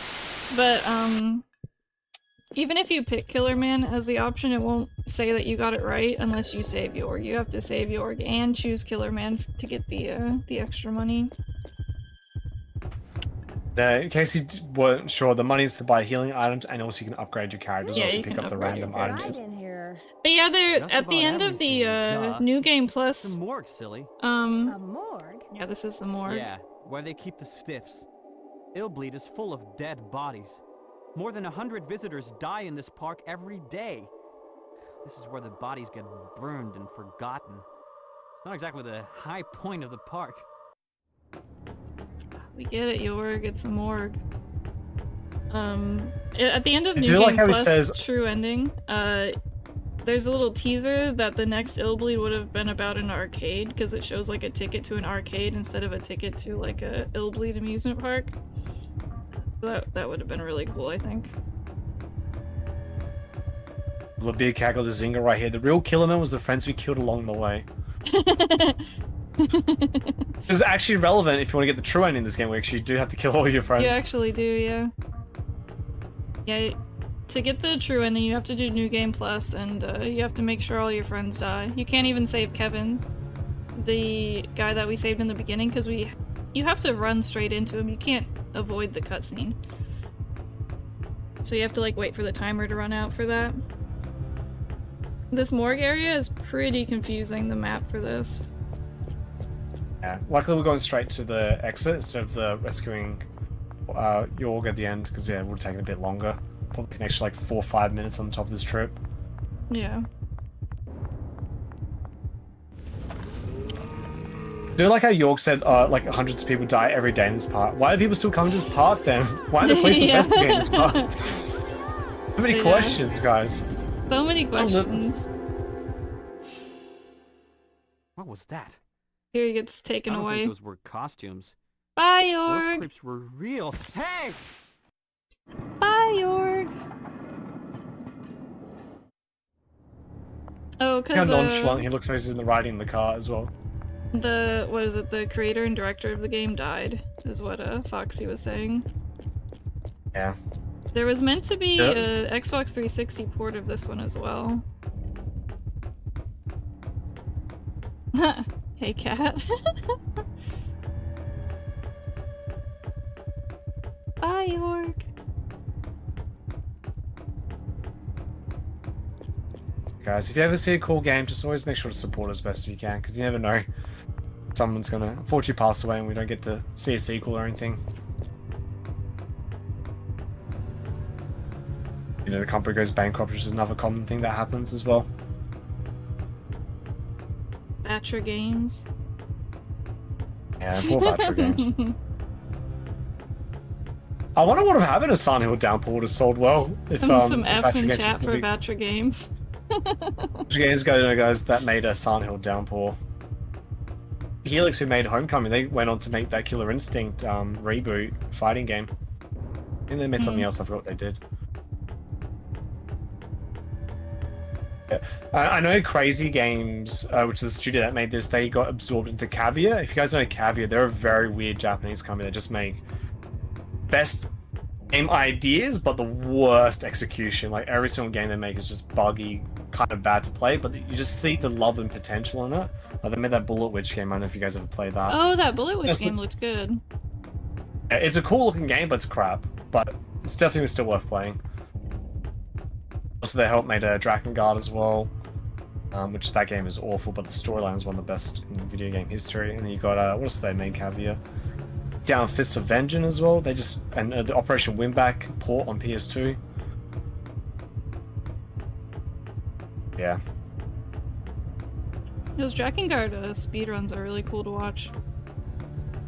but even if you pick Killer Man as the option, it won't say that you got it right unless you save Yorg. You have to save Yorg and choose Killer Man to get the extra money. In case you weren't sure, the money is to buy healing items, and also you can upgrade your characters Yeah, or you pick can up the upgrade random your items. But yeah, they're Just at the about end of the everything, duh. New Game It's Plus. the morgue, silly. A morgue? Yeah, this is the morgue. Yeah, where they keep the stiffs. Illbleed is full of dead bodies. More than 100 visitors die in this park every day. This is where the bodies get burned and forgotten. It's not exactly the high point of the park. We get it, Yorg. It's a morgue. At the end of I New do Game like how he Plus says- True Ending, there's a little teaser that the next Illbleed would have been about an arcade, because it shows like a ticket to an arcade instead of a ticket to like a Illbleed amusement park. So that would have been really cool, I think. The big cat got the zinger right here. The real Killer Man was the friends we killed along the way. This is actually relevant if you want to get the true ending in this game, where you actually do have to kill all your friends. You actually do, yeah. Yeah, to get the true ending, you have to do New Game Plus, and you have to make sure all your friends die. You can't even save Kevin, the guy that we saved in the beginning, because you have to run straight into him. You can't avoid the cutscene. So you have to like wait for the timer to run out for that. This morgue area is pretty confusing, the map for this. Yeah, luckily we're going straight to the exit instead of the rescuing Yorg at the end, because yeah, it would have taken a bit longer. Probably an extra like 4 or 5 minutes on top of this trip. Yeah. I do like how York said like hundreds of people die every day in this park. Why are people still coming to this park then? Why are the police Yeah. investigating this park? So many Yeah. questions, guys. So many questions. What was that? Here he gets taken I don't away. think those were costumes. Bye, Those Yorg! creeps were real. Hey! Bye, Yorg! Oh, How because nonchalant he looks like he's in the riding in the car as well. the creator and director of the game died, is what Foxy was saying. Yeah. There was meant to be Yes. a Xbox 360 port of this one as well. Hey, cat. Bye, Yorg. Guys, if you ever see a cool game, just always make sure to support us best you can, because you never know. Someone's gonna unfortunately pass away and we don't get to see a sequel or anything. You know, the company goes bankrupt, which is another common thing that happens as well. Batcher Games. Yeah, poor Batcher Games. I wonder what would have happened if Silent Hill Downpour would have sold well. If, Some if F's Batcher in Games chat was for the big- Batcher Games. Batcher Games guys that made a Silent Hill Downpour. Helix, who made Homecoming, they went on to make that Killer Instinct reboot fighting game. And they made something else, I forgot what they did. Yeah. I know Crazy Games, which is the studio that made this, they got absorbed into Caviar. If you guys know Caviar, they're a very weird Japanese company that just make best game ideas, but the worst execution. Like every single game they make is just buggy, kind of bad to play, but you just see the love and potential in it. Like they made that Bullet Witch game, I don't know if you guys ever played that. Oh, that Bullet Witch That's game looked good. Yeah, it's a cool looking game, but it's crap. But it's definitely still worth playing. Also, they helped made a Drakengard as well, which that game is awful, but the storyline is one of the best in video game history. And then you got what else did they make? Caviar, Down Fists of Vengeance as well. They just and the Operation Winback port on PS2. Yeah. Those Drakengard speedruns are really cool to watch.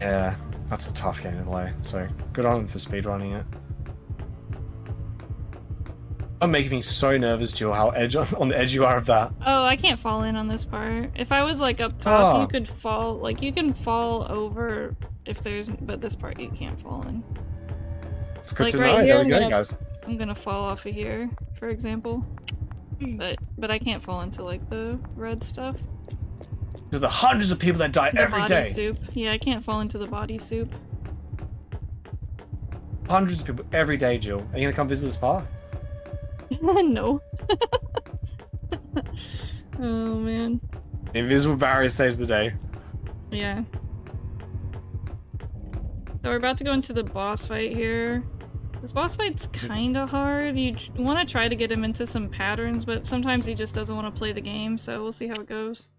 Yeah, that's a tough game to play. So good on them for speedrunning it. I'm making me so nervous, Jill, how on the edge you are of that. Oh, I can't fall in on this part. If I was like up top, Oh. you could fall, like you can fall over if there's, but this part you can't fall in. It's good Like to right know. here, There we go, guys. I'm gonna fall off of here, for example. But but I can't fall into like the red stuff. To the hundreds of people that die The every body day. soup. Yeah, I can't fall into the body soup. Hundreds of people every day, Jill. Are you gonna come visit this park? No. Oh man. The invisible barrier saves the day. Yeah. So we're about to go into the boss fight here. This boss fight's kinda hard. You want to try to get him into some patterns, but sometimes he just doesn't want to play the game, so we'll see how it goes.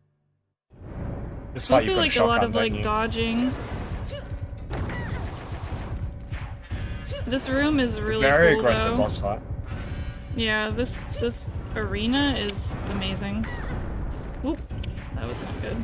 This fight, Mostly you've got like a lot shotgun, of like don't you? dodging. This room is really Very cool aggressive though. boss fight. Yeah, this arena is amazing. Oop, that was not good.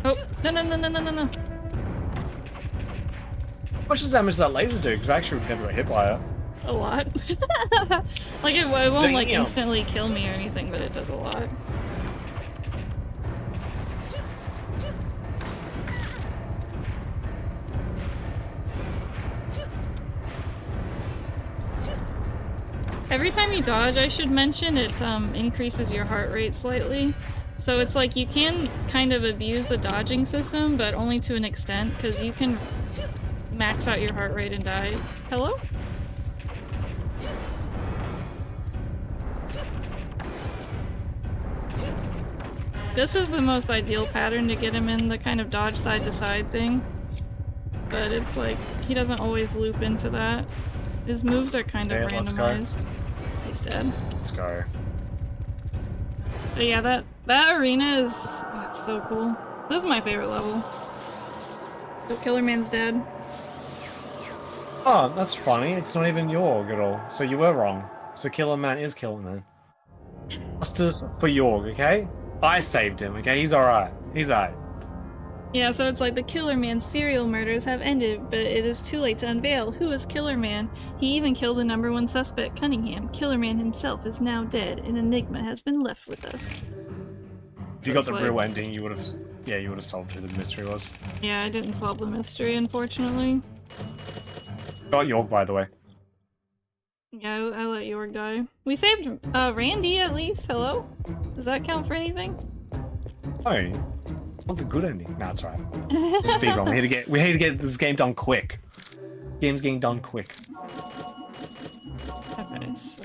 Oh, no, no, no, no, no, no, no. How much does damage does that laser do? Because I actually never got hit by it. A lot. Like, it won't, like, Damn. instantly kill me or anything, but it does a lot. Every time you dodge, I should mention, it increases your heart rate slightly. So it's like you can kind of abuse the dodging system, but only to an extent, because you can max out your heart rate and die. Hello? This is the most ideal pattern to get him in the kind of dodge side to side thing. But it's like, he doesn't always loop into that. His moves are kind of Okay, let's go. randomized. He's dead. Let's go. But yeah, that arena is oh, it's so cool. This is my favorite level. The Killer Man's dead. Oh, that's funny. It's not even Yorg at all. So you were wrong. So Killer Man is Killer Man. Justice for Yorg, okay? I saved him, okay? He's alright. He's alright. Yeah, so it's like the Killer Man's serial murders have ended, but it is too late to unveil who is Killer Man. He even killed the #1 suspect, Cunningham. Killer Man himself is now dead. An enigma has been left with us. If you got It's the like- real ending, you would have... Yeah, you would have solved who the mystery was. Yeah, I didn't solve the mystery, unfortunately. Got York, by the way. Yeah, I let York die. We saved Randy at least. Hello? Does that count for anything? Oh, want the good ending. No, it's alright. Speedrun. We need to get this game done quick. Game's getting done quick. Okay, so...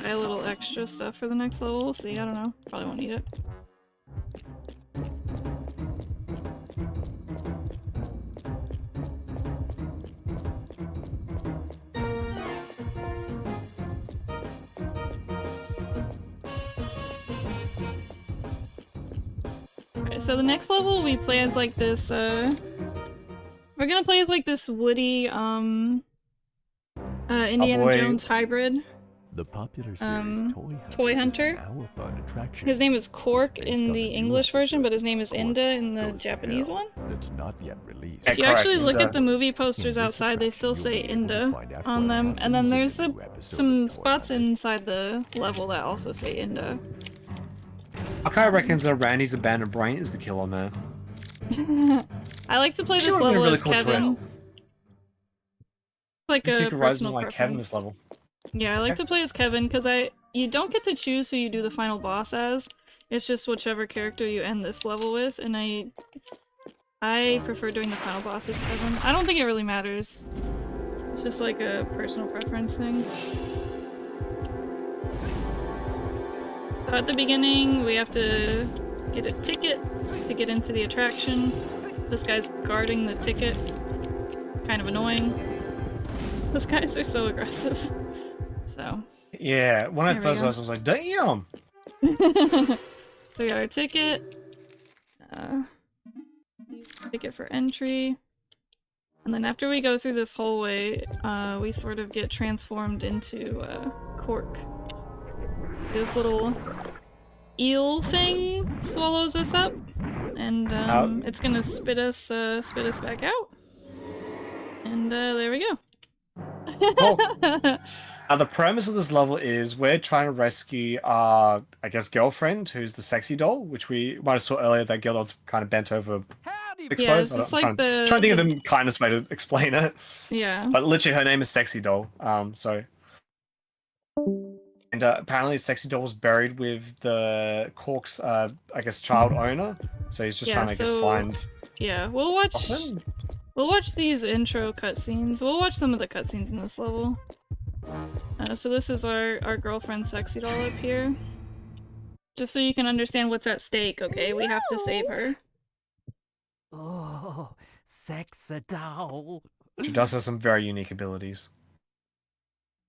buy a little extra stuff for the next level. We'll see. I don't know. Probably won't need it. Okay, so the next level we play as like this, we're gonna play as like this woody, Indiana boy. Jones hybrid. The popular series Toy Hunter. now a fun attraction. His name is Cork Based in on the a new English version, but his episode, name is Cork Inda in the goes to Japanese hell one. That's not yet released. If you correct, actually look Inda. at the movie posters In this outside, they still attraction, say you'll be able to Inda find out on what them, and then happens there's in the new episode some of Toy spots Hunter. inside the level that also say Inda. I kind of reckon that Randy's abandoned brain is the Killer Man. I like to play She this would've been a level really as cool Kevin. twist. Like You a two could rise personal like Kevin preference. this level. Yeah, I like to play as Kevin because you don't get to choose who you do the final boss as. It's just whichever character you end this level with, and I prefer doing the final boss as Kevin. I don't think it really matters. It's just like a personal preference thing. So at the beginning, we have to get a ticket to get into the attraction. This guy's guarding the ticket. Kind of annoying. Those guys are so aggressive. So. Yeah, when I There we first go. was, I was like, damn! So we got our ticket. Ticket for entry. And then after we go through this hallway, we sort of get transformed into Cork. See this little eel thing swallows us up. And it's gonna spit us back out. And there we go. Cool. Now the premise of this level is we're trying to rescue our, I guess, girlfriend, who's the sexy doll, which we might have saw earlier. That girl that's kind of bent over, exposed. Yeah, it's just like trying to think of the kindest way to explain it. Yeah. But literally, her name is Sexy Doll. And apparently, Sexy Doll was buried with the Cork's, I guess, child owner. So he's just trying to, I guess, find. Yeah, we'll watch these intro cutscenes. We'll watch some of the cutscenes in this level. So this is our girlfriend Sexy Doll up here. Just so you can understand what's at stake, okay? We have to save her. Oh, Sexy Doll. She does have some very unique abilities.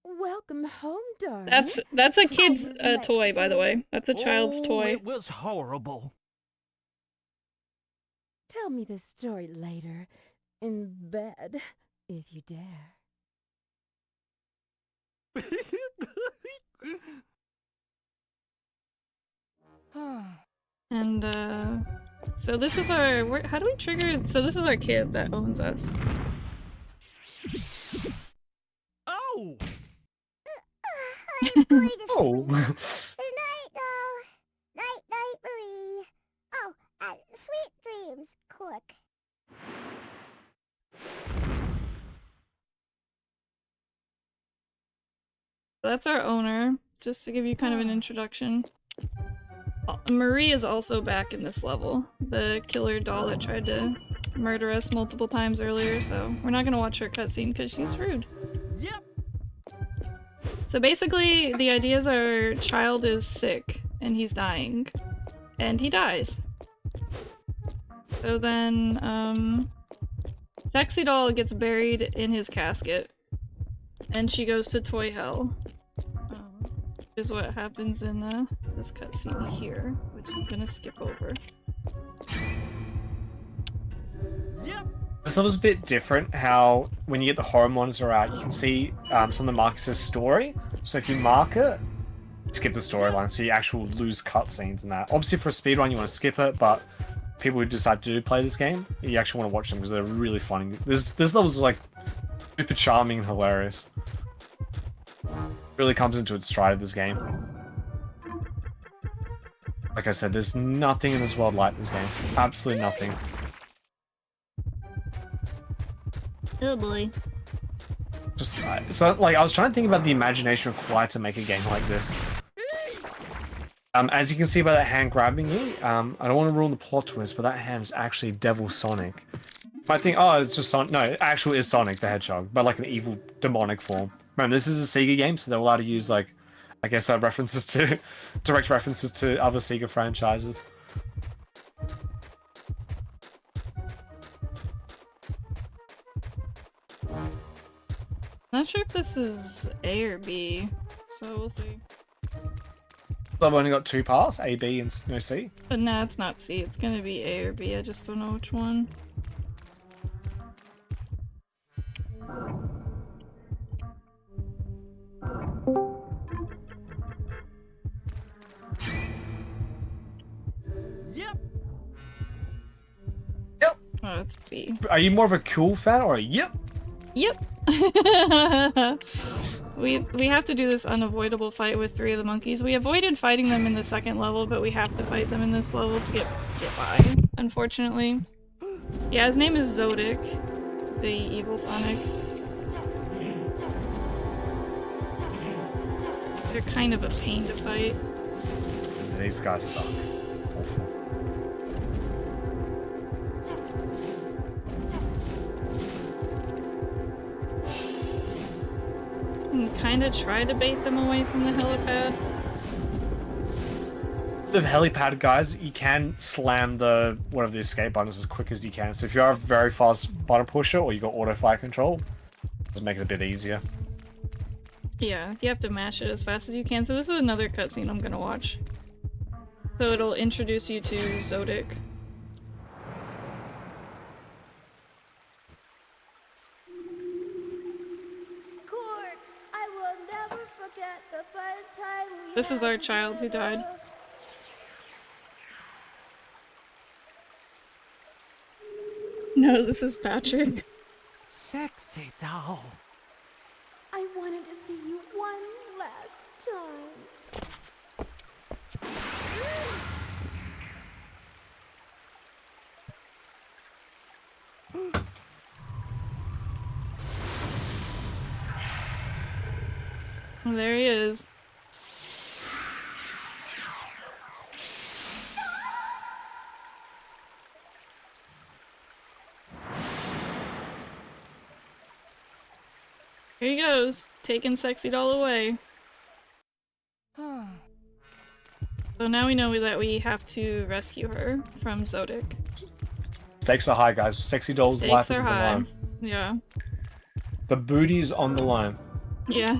Welcome home, darling. That's a kid's toy, by the way. That's a child's toy. It was horrible. Tell me the story later, in bed, if you dare. And so this is our how do we trigger? So this is our kid that owns us. Oh. Oh. Good night, doll. Night, night, Marie. Oh, sweet dreams, Cork. That's our owner, just to give you kind of an introduction. Marie is also back in this level, the killer doll that tried to murder us multiple times earlier, so we're not gonna watch her cutscene because she's rude. Yep. So basically, the idea is our child is sick, and he's dying. And he dies. So then, Sexy Doll gets buried in his casket. And she goes to Toy Hell. Which is what happens in this cutscene here, which I'm gonna skip over. Yep. This level's a bit different, how when you get the horror monitor out, you can see some of the markers as story. So if you mark it, skip the storyline, so you actually lose cutscenes and that. Obviously for a speedrun you want to skip it, but people who decide to play this game, you actually want to watch them because they're really funny. This level's like super charming and hilarious. Really comes into its stride of this game. Like I said, there's nothing in this world like this game. Absolutely nothing. Oh boy. Just so like I was trying to think about the imagination required to make a game like this. As you can see by that hand grabbing me, I don't want to ruin the plot twist, but that hand is actually Devil Sonic. I think, oh, it's just Sonic. No, it actually is Sonic the Hedgehog, but like an evil demonic form. Remember, this is a Sega game, so they're allowed to use like, I guess, references to direct references to other Sega franchises. Not sure if this is A or B, so we'll see. I've only got 2 paths, A, B, and no C. But nah, it's not C. It's gonna be A or B. I just don't know which one. Yep. Yep. Oh, it's B. Are you more of a cool fan or a yep? Yep. We have to do this unavoidable fight with 3 of the monkeys. We avoided fighting them in the second level, but we have to fight them in this level to get by, unfortunately. Yeah, his name is Zodic, the evil Sonic. They're kind of a pain to fight. These guys suck. And kind of try to bait them away from the helipad. The helipad guys, you can slam the one of the escape buttons as quick as you can. So if you are a very fast button pusher or you got auto fire control, it'll make it a bit easier. Yeah, you have to mash it as fast as you can. So this is another cutscene I'm gonna watch. So it'll introduce you to Zodic. This is our child who died. no, this is Patrick. Sexy doll. I wanted to see you one last time. Well, there he is. Here he goes, taking Sexy Doll away. So now we know that we have to rescue her from Zodic. Stakes are high, guys. Sexy Doll's Stakes life is are on the high. line. Yeah. The booty's on the line. Yeah.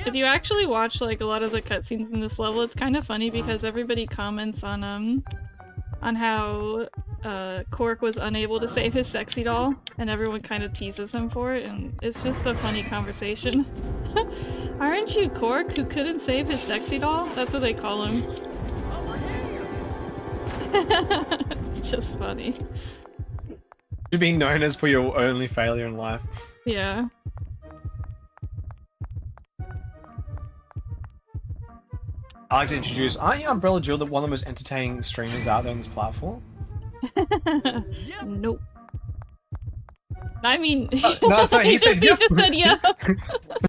If you actually watch like a lot of the cutscenes in this level, it's kind of funny because everybody comments on how Cork was unable to save his Sexy Doll, and everyone kind of teases him for it, and it's just a funny conversation. Aren't you Cork who couldn't save his Sexy Doll? That's what they call him. It's just funny. You're being known as for your only failure in life. Yeah. I'd like to introduce, aren't you umbrellajill, one of the most entertaining streamers out there on this platform? Nope. I mean, no, sorry, he said yep. He just said yep.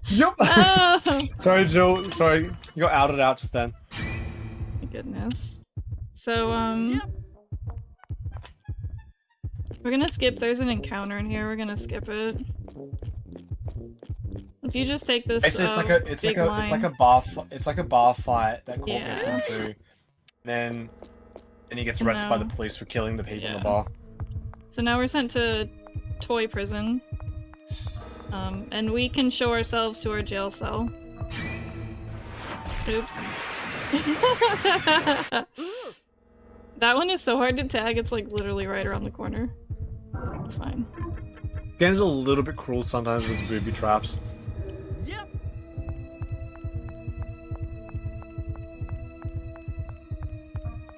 Yep. Oh. Sorry, Jill. Sorry, you got outed out just then. My goodness. So, we're gonna skip. There's an encounter in here. We're gonna skip it. If you just take this, it's like a bar fight that Cork gets into. Then he gets arrested by the police for killing the people in the bar. So now we're sent to toy prison, and we can show ourselves to our jail cell. Oops. That one is so hard to tag. It's like literally right around the corner. It's fine. Game's a little bit cruel sometimes with the booby traps.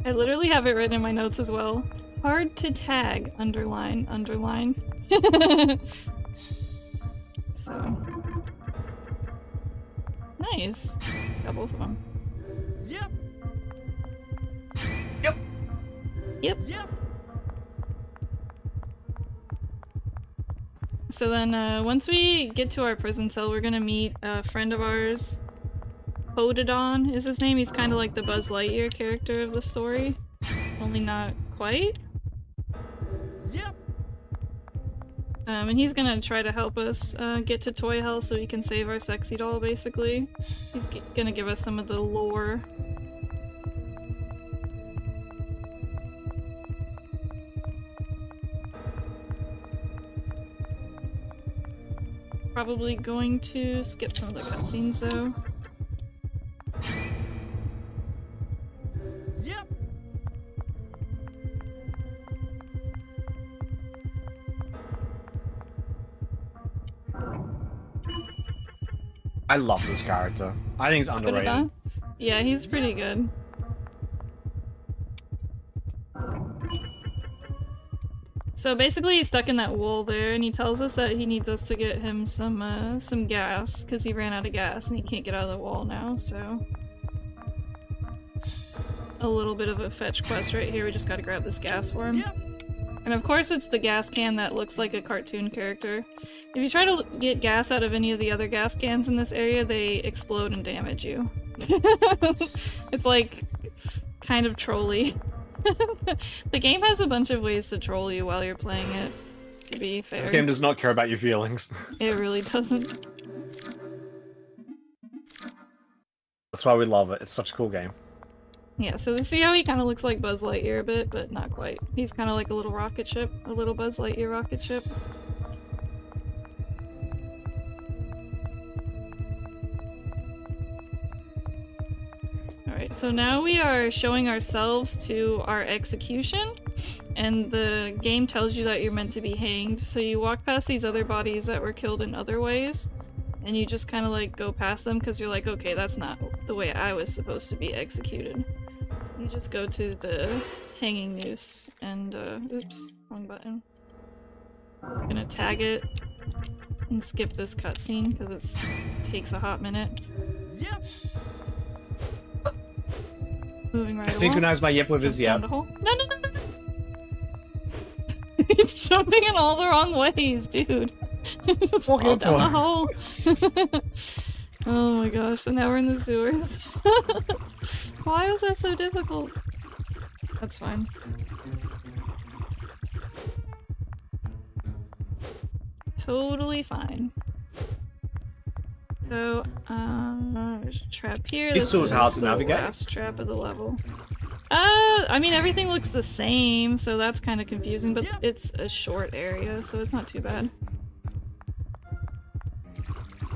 I literally have it written in my notes as well. Hard to tag, underline, underline. So. Nice. Got both of them. Yep. Yep. Yep. Yep. So then, once we get to our prison cell, we're gonna meet a friend of ours. Hododon is his name. He's kind of like the Buzz Lightyear character of the story. Only not quite. Yep. And he's gonna try to help us get to Toy Hell so we can save our Sexy Doll, basically. He's gonna give us some of the lore. Probably going to skip some of the cutscenes, though. Yep. I love this character. I think he's underrated. Yeah, he's pretty good. So basically he's stuck in that wall there, and he tells us that he needs us to get him some gas, because he ran out of gas and he can't get out of the wall now, so... A little bit of a fetch quest right here, we just gotta grab this gas for him. Yep. And of course it's the gas can that looks like a cartoon character. If you try to get gas out of any of the other gas cans in this area, they explode and damage you. It's like, kind of trolly. The game has a bunch of ways to troll you while you're playing it, to be fair. This game does not care about your feelings. It really doesn't. That's why we love it. It's such a cool game. Yeah, so see how he kind of looks like Buzz Lightyear a bit, but not quite. He's kind of like a little rocket ship, a little Buzz Lightyear rocket ship. Alright, so now we are showing ourselves to our execution, and the game tells you that you're meant to be hanged, so you walk past these other bodies that were killed in other ways, and you just kind of like go past them because you're like, okay, that's not the way I was supposed to be executed. You just go to the hanging noose and, oops, wrong button. I'm gonna tag it and skip this cutscene because it takes a hot minute. Yep. Moving right along. Synchronize my yep with his yep. No, no, no, no! It's jumping in all the wrong ways, dude. Just fall down the hole. Oh my gosh, so now we're in the sewers. Why was that so difficult? That's fine. Totally fine. So, there's a trap here. This was hard to navigate. The last trap of the level. I mean, everything looks the same, so that's kind of confusing, but it's a short area, so it's not too bad.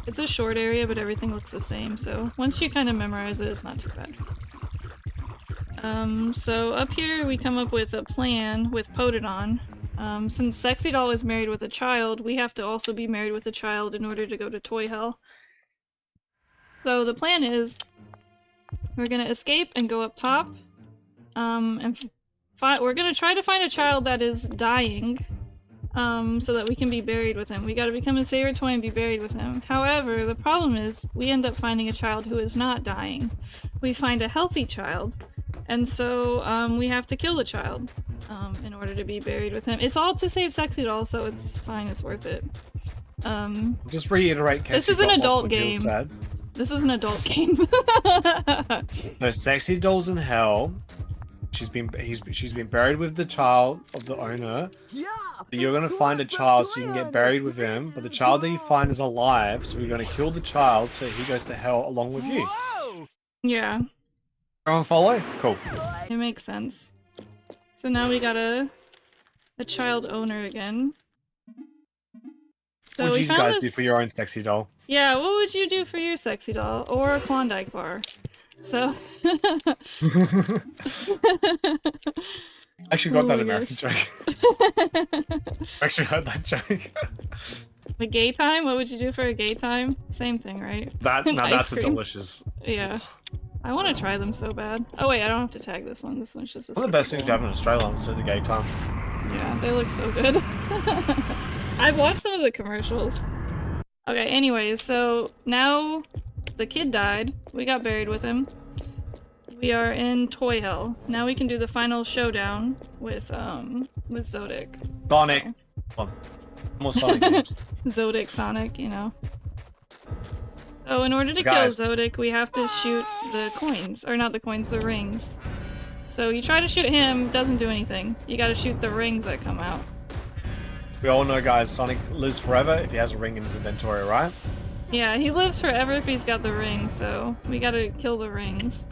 It's a short area, but everything looks the same, so once you kind of memorize it, it's not too bad. So up here we come up with a plan with Potodon. Since Sexy Doll is married with a child, we have to also be married with a child in order to go to Toy Hell. So the plan is, we're gonna escape and go up top, and we're gonna try to find a child that is dying, so that we can be buried with him. We gotta become his favorite toy and be buried with him. However, the problem is, we end up finding a child who is not dying. We find a healthy child, and so we have to kill the child in order to be buried with him. It's all to save Sexy Doll, so it's fine, it's worth it. Just reiterate, this is an adult game. This is an adult game. No, Sexy Doll's in hell. She's been buried with the child of the owner. Yeah. You're gonna find a child so you can get buried with him, but the child that you find is alive, so we're gonna kill the child so he goes to hell along with you. Whoa! Yeah. Everyone follow? Cool. It makes sense. So now we got a child owner again. So what would we you found guys this... do for your own Sexy Doll? Yeah, what would you do for your Sexy Doll? Or a Klondike bar? So... I actually got that American joke. I actually heard that joke. A gay time? What would you do for a gay time? Same thing, right? Now that's a cream. delicious. Yeah. I want to try them so bad. Oh wait, I don't have to tag this one. This one's just a One of the best things we have in Australia is the gay time. Yeah, they look so good. I've watched some of the commercials. Okay, anyways, so now the kid died. We got buried with him. We are in Toy Hell. Now we can do the final showdown with Zodic. Sonic. So. More Sonic games. Zodic, Sonic, you know. So in order to kill Zodic, we have to shoot the coins. Or not the coins, the rings. So you try to shoot him, doesn't do anything. You gotta shoot the rings that come out. We all know, guys, Sonic lives forever if he has a ring in his inventory, right? Yeah, he lives forever if he's got the ring, so we gotta kill the rings.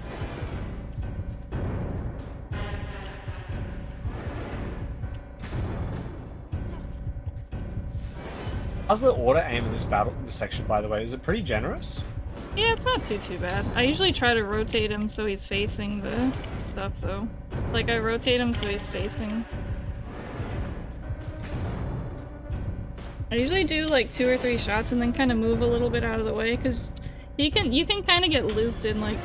How's the order aim in this section, by the way? Is it pretty generous? Yeah, it's not too bad. I usually try to rotate him so he's facing the stuff, though. Like, I rotate him so he's facing. I usually do, like, 2 or 3 shots and then kind of move a little bit out of the way, because you can kind of get looped in, like,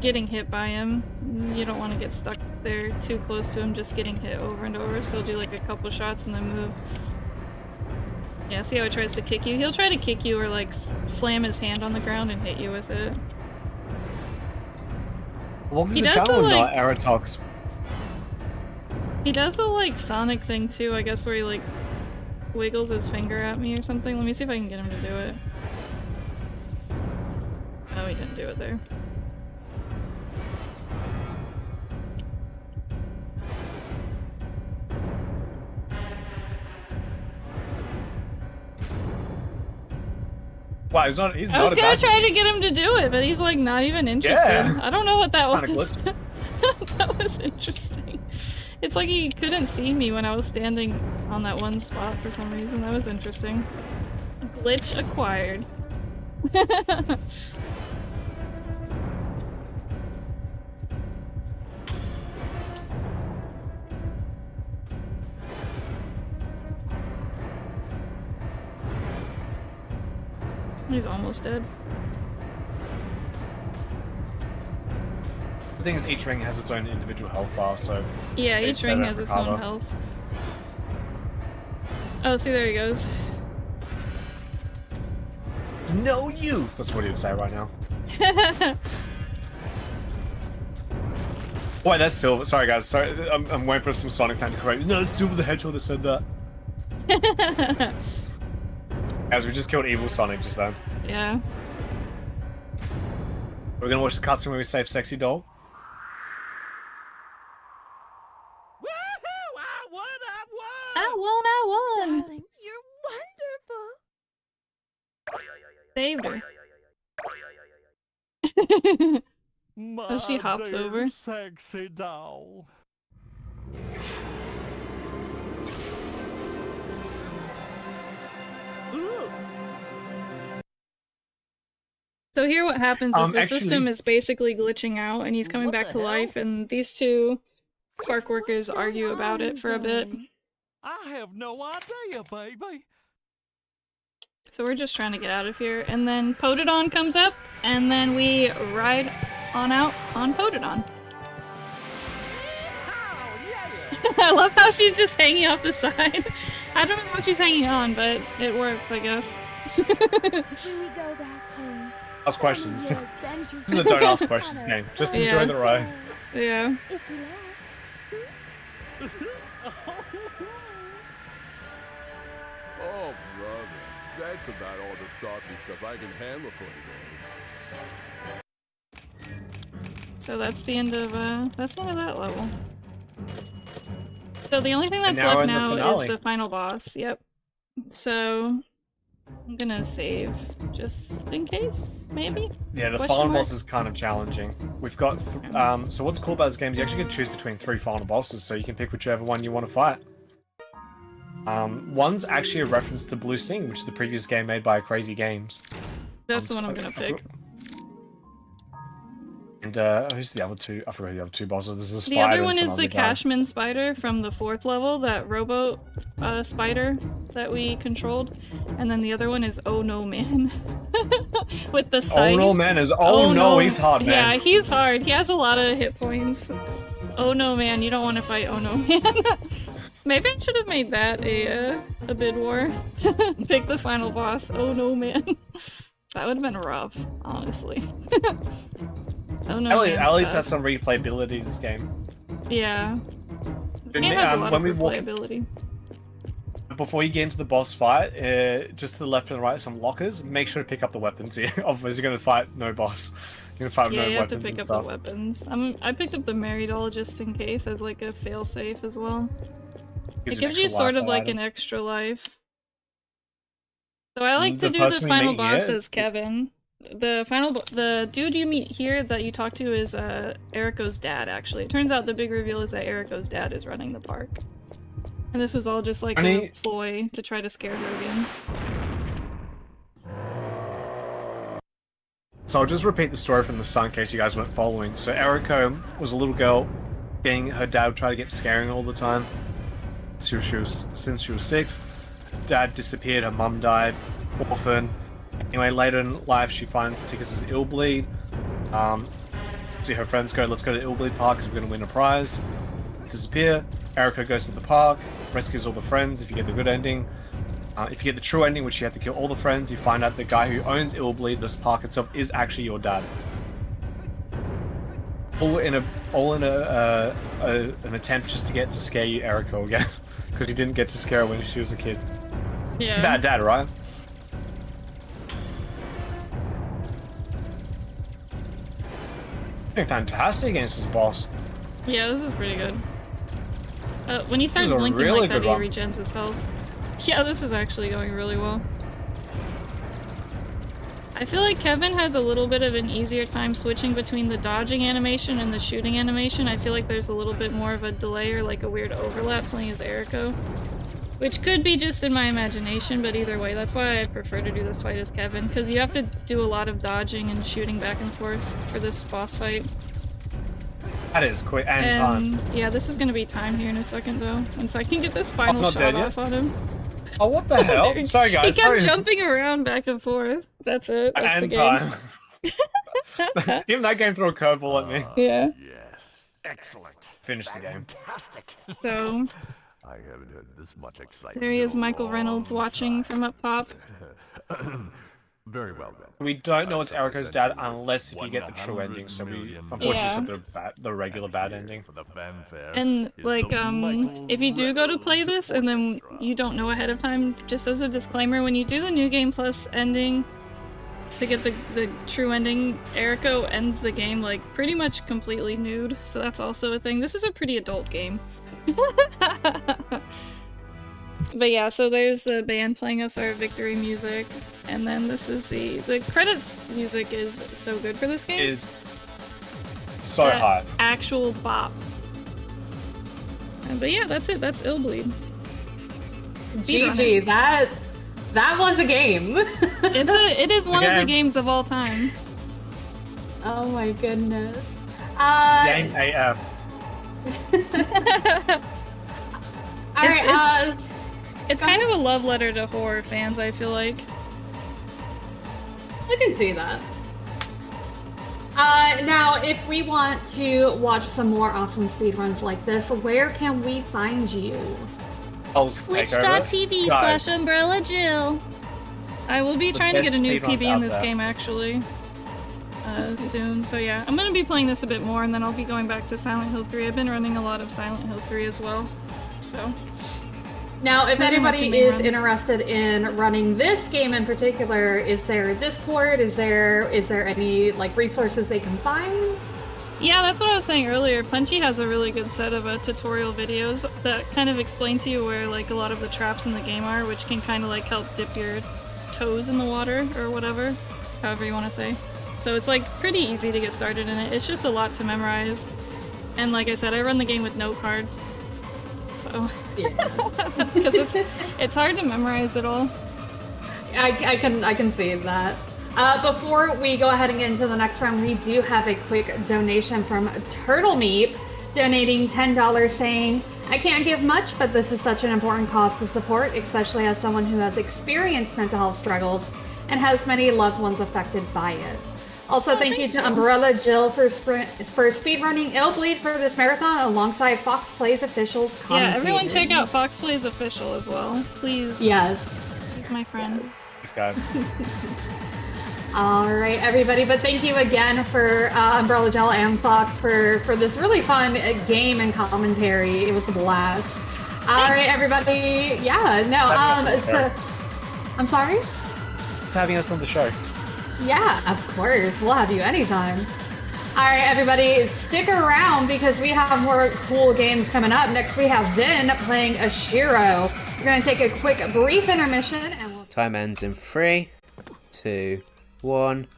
getting hit by him. You don't want to get stuck there too close to him, just getting hit over and over, so I'll do, like, a couple shots and then move. Yeah, see how he tries to kick you? He'll try to kick you or, like, slam his hand on the ground and hit you with it. Welcome to the channel, not Aerotox. He does the, like, Sonic thing, too, I guess, where he, like, wiggles his finger at me or something. Let me see if I can get him to do it. Oh, he didn't do it there. Wow, he's not. He's I was gonna try to get him to do it, but he's like not even interested. Yeah. I don't know what that was. That was interesting. It's like he couldn't see me when I was standing on that one spot for some reason. That was interesting. Glitch acquired. He's almost dead. The thing is, each ring has its own individual health bar, so... Yeah, each ring has its own health. Oh, see, there he goes. No use! That's what he would say right now. Wait, that's Silver. Sorry, guys. Sorry, I'm waiting for some Sonic fan to correct me. No, it's Silver the Hedgehog that said that. Guys, we just killed Evil Sonic just then. Yeah. We're gonna watch the cutscene where we save Sexy Doll. Woohoo! I won! I won! Darling, you're wonderful. Saved her. Oh, she hops over. Sexy doll. So here what happens is the system is basically glitching out and he's coming back to life, and these two park workers argue about it for a bit. I have no idea, baby. So we're just trying to get out of here, and then Potodon comes up, and then we ride on out on Potodon. I love how she's just hanging off the side. I don't know what she's hanging on, but it works, I guess. Ask questions. This is a don't ask questions game. Just enjoy the ride. Yeah. Oh, brother. That's about all the salty stuff I can handle for you. So that's the end of that level. So the only thing that's left now is the final boss. Yep. So I'm gonna save just in case, maybe? Yeah, the final boss is kind of challenging. We've got, so what's cool about this game is you actually get to choose between 3 final bosses, so you can pick whichever one you want to fight. One's actually a reference to Blue Sting, which is the previous game made by Crazy Games. That's the one I'm gonna pick. And who's the other two? I forgot the other 2 bosses. This is a spider. The other one is the Cashman spider from the 4th level, that robo spider that we controlled. And then the other one is Oh No Man. With the scythe. Oh No Man is he's hard, man. Yeah, he's hard. He has a lot of hit points. Oh No Man, you don't want to fight Oh No Man. Maybe I should have made that a bid war. Pick the final boss. Oh No Man. That would have been rough, honestly. Oh no, at least that's some replayability, this game. Yeah. This game has a lot of replayability. Before you get into the boss fight, just to the left and right, some lockers. Make sure to pick up the weapons here. Otherwise, you're going to fight no boss. You're going to fight no weapons. Yeah, you have to pick up the weapons. I picked up the Mary Doll just in case as like a failsafe as well. It gives you sort of like an extra life. So I like to do the final boss as Kevin. The dude you meet here that you talk to is Eriko's dad, actually. It turns out the big reveal is that Eriko's dad is running the park. And this was all just like a ploy to try to scare her again. So I'll just repeat the story from the start in case you guys weren't following. So Eriko was a little girl, her dad tried to get scaring all the time. Since she was 6. Dad disappeared, her mum died, orphan. Anyway, later in life, she finds tickets as Illbleed. See her friends go, let's go to Illbleed Park because we're going to win a prize. Disappear. Eriko goes to the park, rescues all the friends if you get the good ending. If you get the true ending, which you have to kill all the friends, you find out the guy who owns Illbleed, this park itself, is actually your dad. All in an attempt just to get to scare you, Eriko, again. Because he didn't get to scare her when she was a kid. Yeah. Bad dad, right? Fantastic against this boss. Yeah, this is pretty good. When he starts blinking like that, he regens his health. Yeah, this is actually going really well. I feel like Kevin has a little bit of an easier time switching between the dodging animation and the shooting animation. I feel like there's a little bit more of a delay or like a weird overlap playing as Eriko. Which could be just in my imagination, but either way, that's why I prefer to do this fight as Kevin, because you have to do a lot of dodging and shooting back and forth for this boss fight. That is quick, and time. Yeah, this is going to be time here in a second, though, and so I can get this final shot off on him. Oh, what the hell? Sorry, guys. He kept jumping around back and forth. That's it. That's and the game. time. Even that game threw a curveball at me. Yeah. Yes. Excellent. Finish the game. Fantastic. So I haven't had this much excitement. there he is, in a Michael Reynolds, long watching from up top. Very well then. We don't know it's Eriko's dad unless if you get the true ending, so we unfortunately Yeah. just got the regular bad ending. For the fanfare. And like, if you do go to play this and then you don't know ahead of time, just as a disclaimer, when you do the New Game Plus ending to get the true ending, Eriko ends the game like pretty much completely nude, so that's also a thing. This is a pretty adult game. But yeah, so there's the band playing us our victory music, and then this is the credits music is so good for this game. Is so That hot. Actual bop. But yeah, that's it. That's Illbleed. GG, that was a game. It is one of the games of all time. Oh my goodness. Game AF. Alright, It's kind of a love letter to horror fans, I feel like. I can see that. Now, if we want to watch some more awesome speedruns like this, where can we find you? Twitch.tv/umbrellajill. I will be trying to get a new PB in this game, actually. Soon, so yeah. I'm gonna be playing this a bit more, and then I'll be going back to Silent Hill 3. I've been running a lot of Silent Hill 3 as well, so... Now, if Those are my two anybody main is runs. interested in running this game in particular, is there a Discord? Is there any like resources they can find? Yeah, that's what I was saying earlier. Punchy has a really good set of tutorial videos that kind of explain to you where like a lot of the traps in the game are, which can kind of like help dip your toes in the water or whatever, however you want to say. So it's like pretty easy to get started in it. It's just a lot to memorize. And like I said, I run the game with note cards. So, because it's hard to memorize it all. I can see that. Before we go ahead and get into the next round, we do have a quick donation from Turtle Meat, donating $10, saying, "I can't give much, but this is such an important cause to support, especially as someone who has experienced mental health struggles and has many loved ones affected by it. Also, thank you to Umbrellajill for speedrunning Illbleed for this marathon alongside Fox Plays officials. Yeah, everyone check out Fox Plays Official as well, please. Yes. He's my friend. Thanks, guys. All right, everybody, but thank you again for Umbrellajill and Fox for this really fun game and commentary. It was a blast. All right, everybody. Yeah, no, I'm sorry? It's having us on the show. Yeah, of course. We'll have you anytime. All right, everybody, stick around because we have more cool games coming up. Next, we have Vin playing Ashiro. We're going to take a quick, brief intermission, and we'll... Time ends in 3, 2, 1.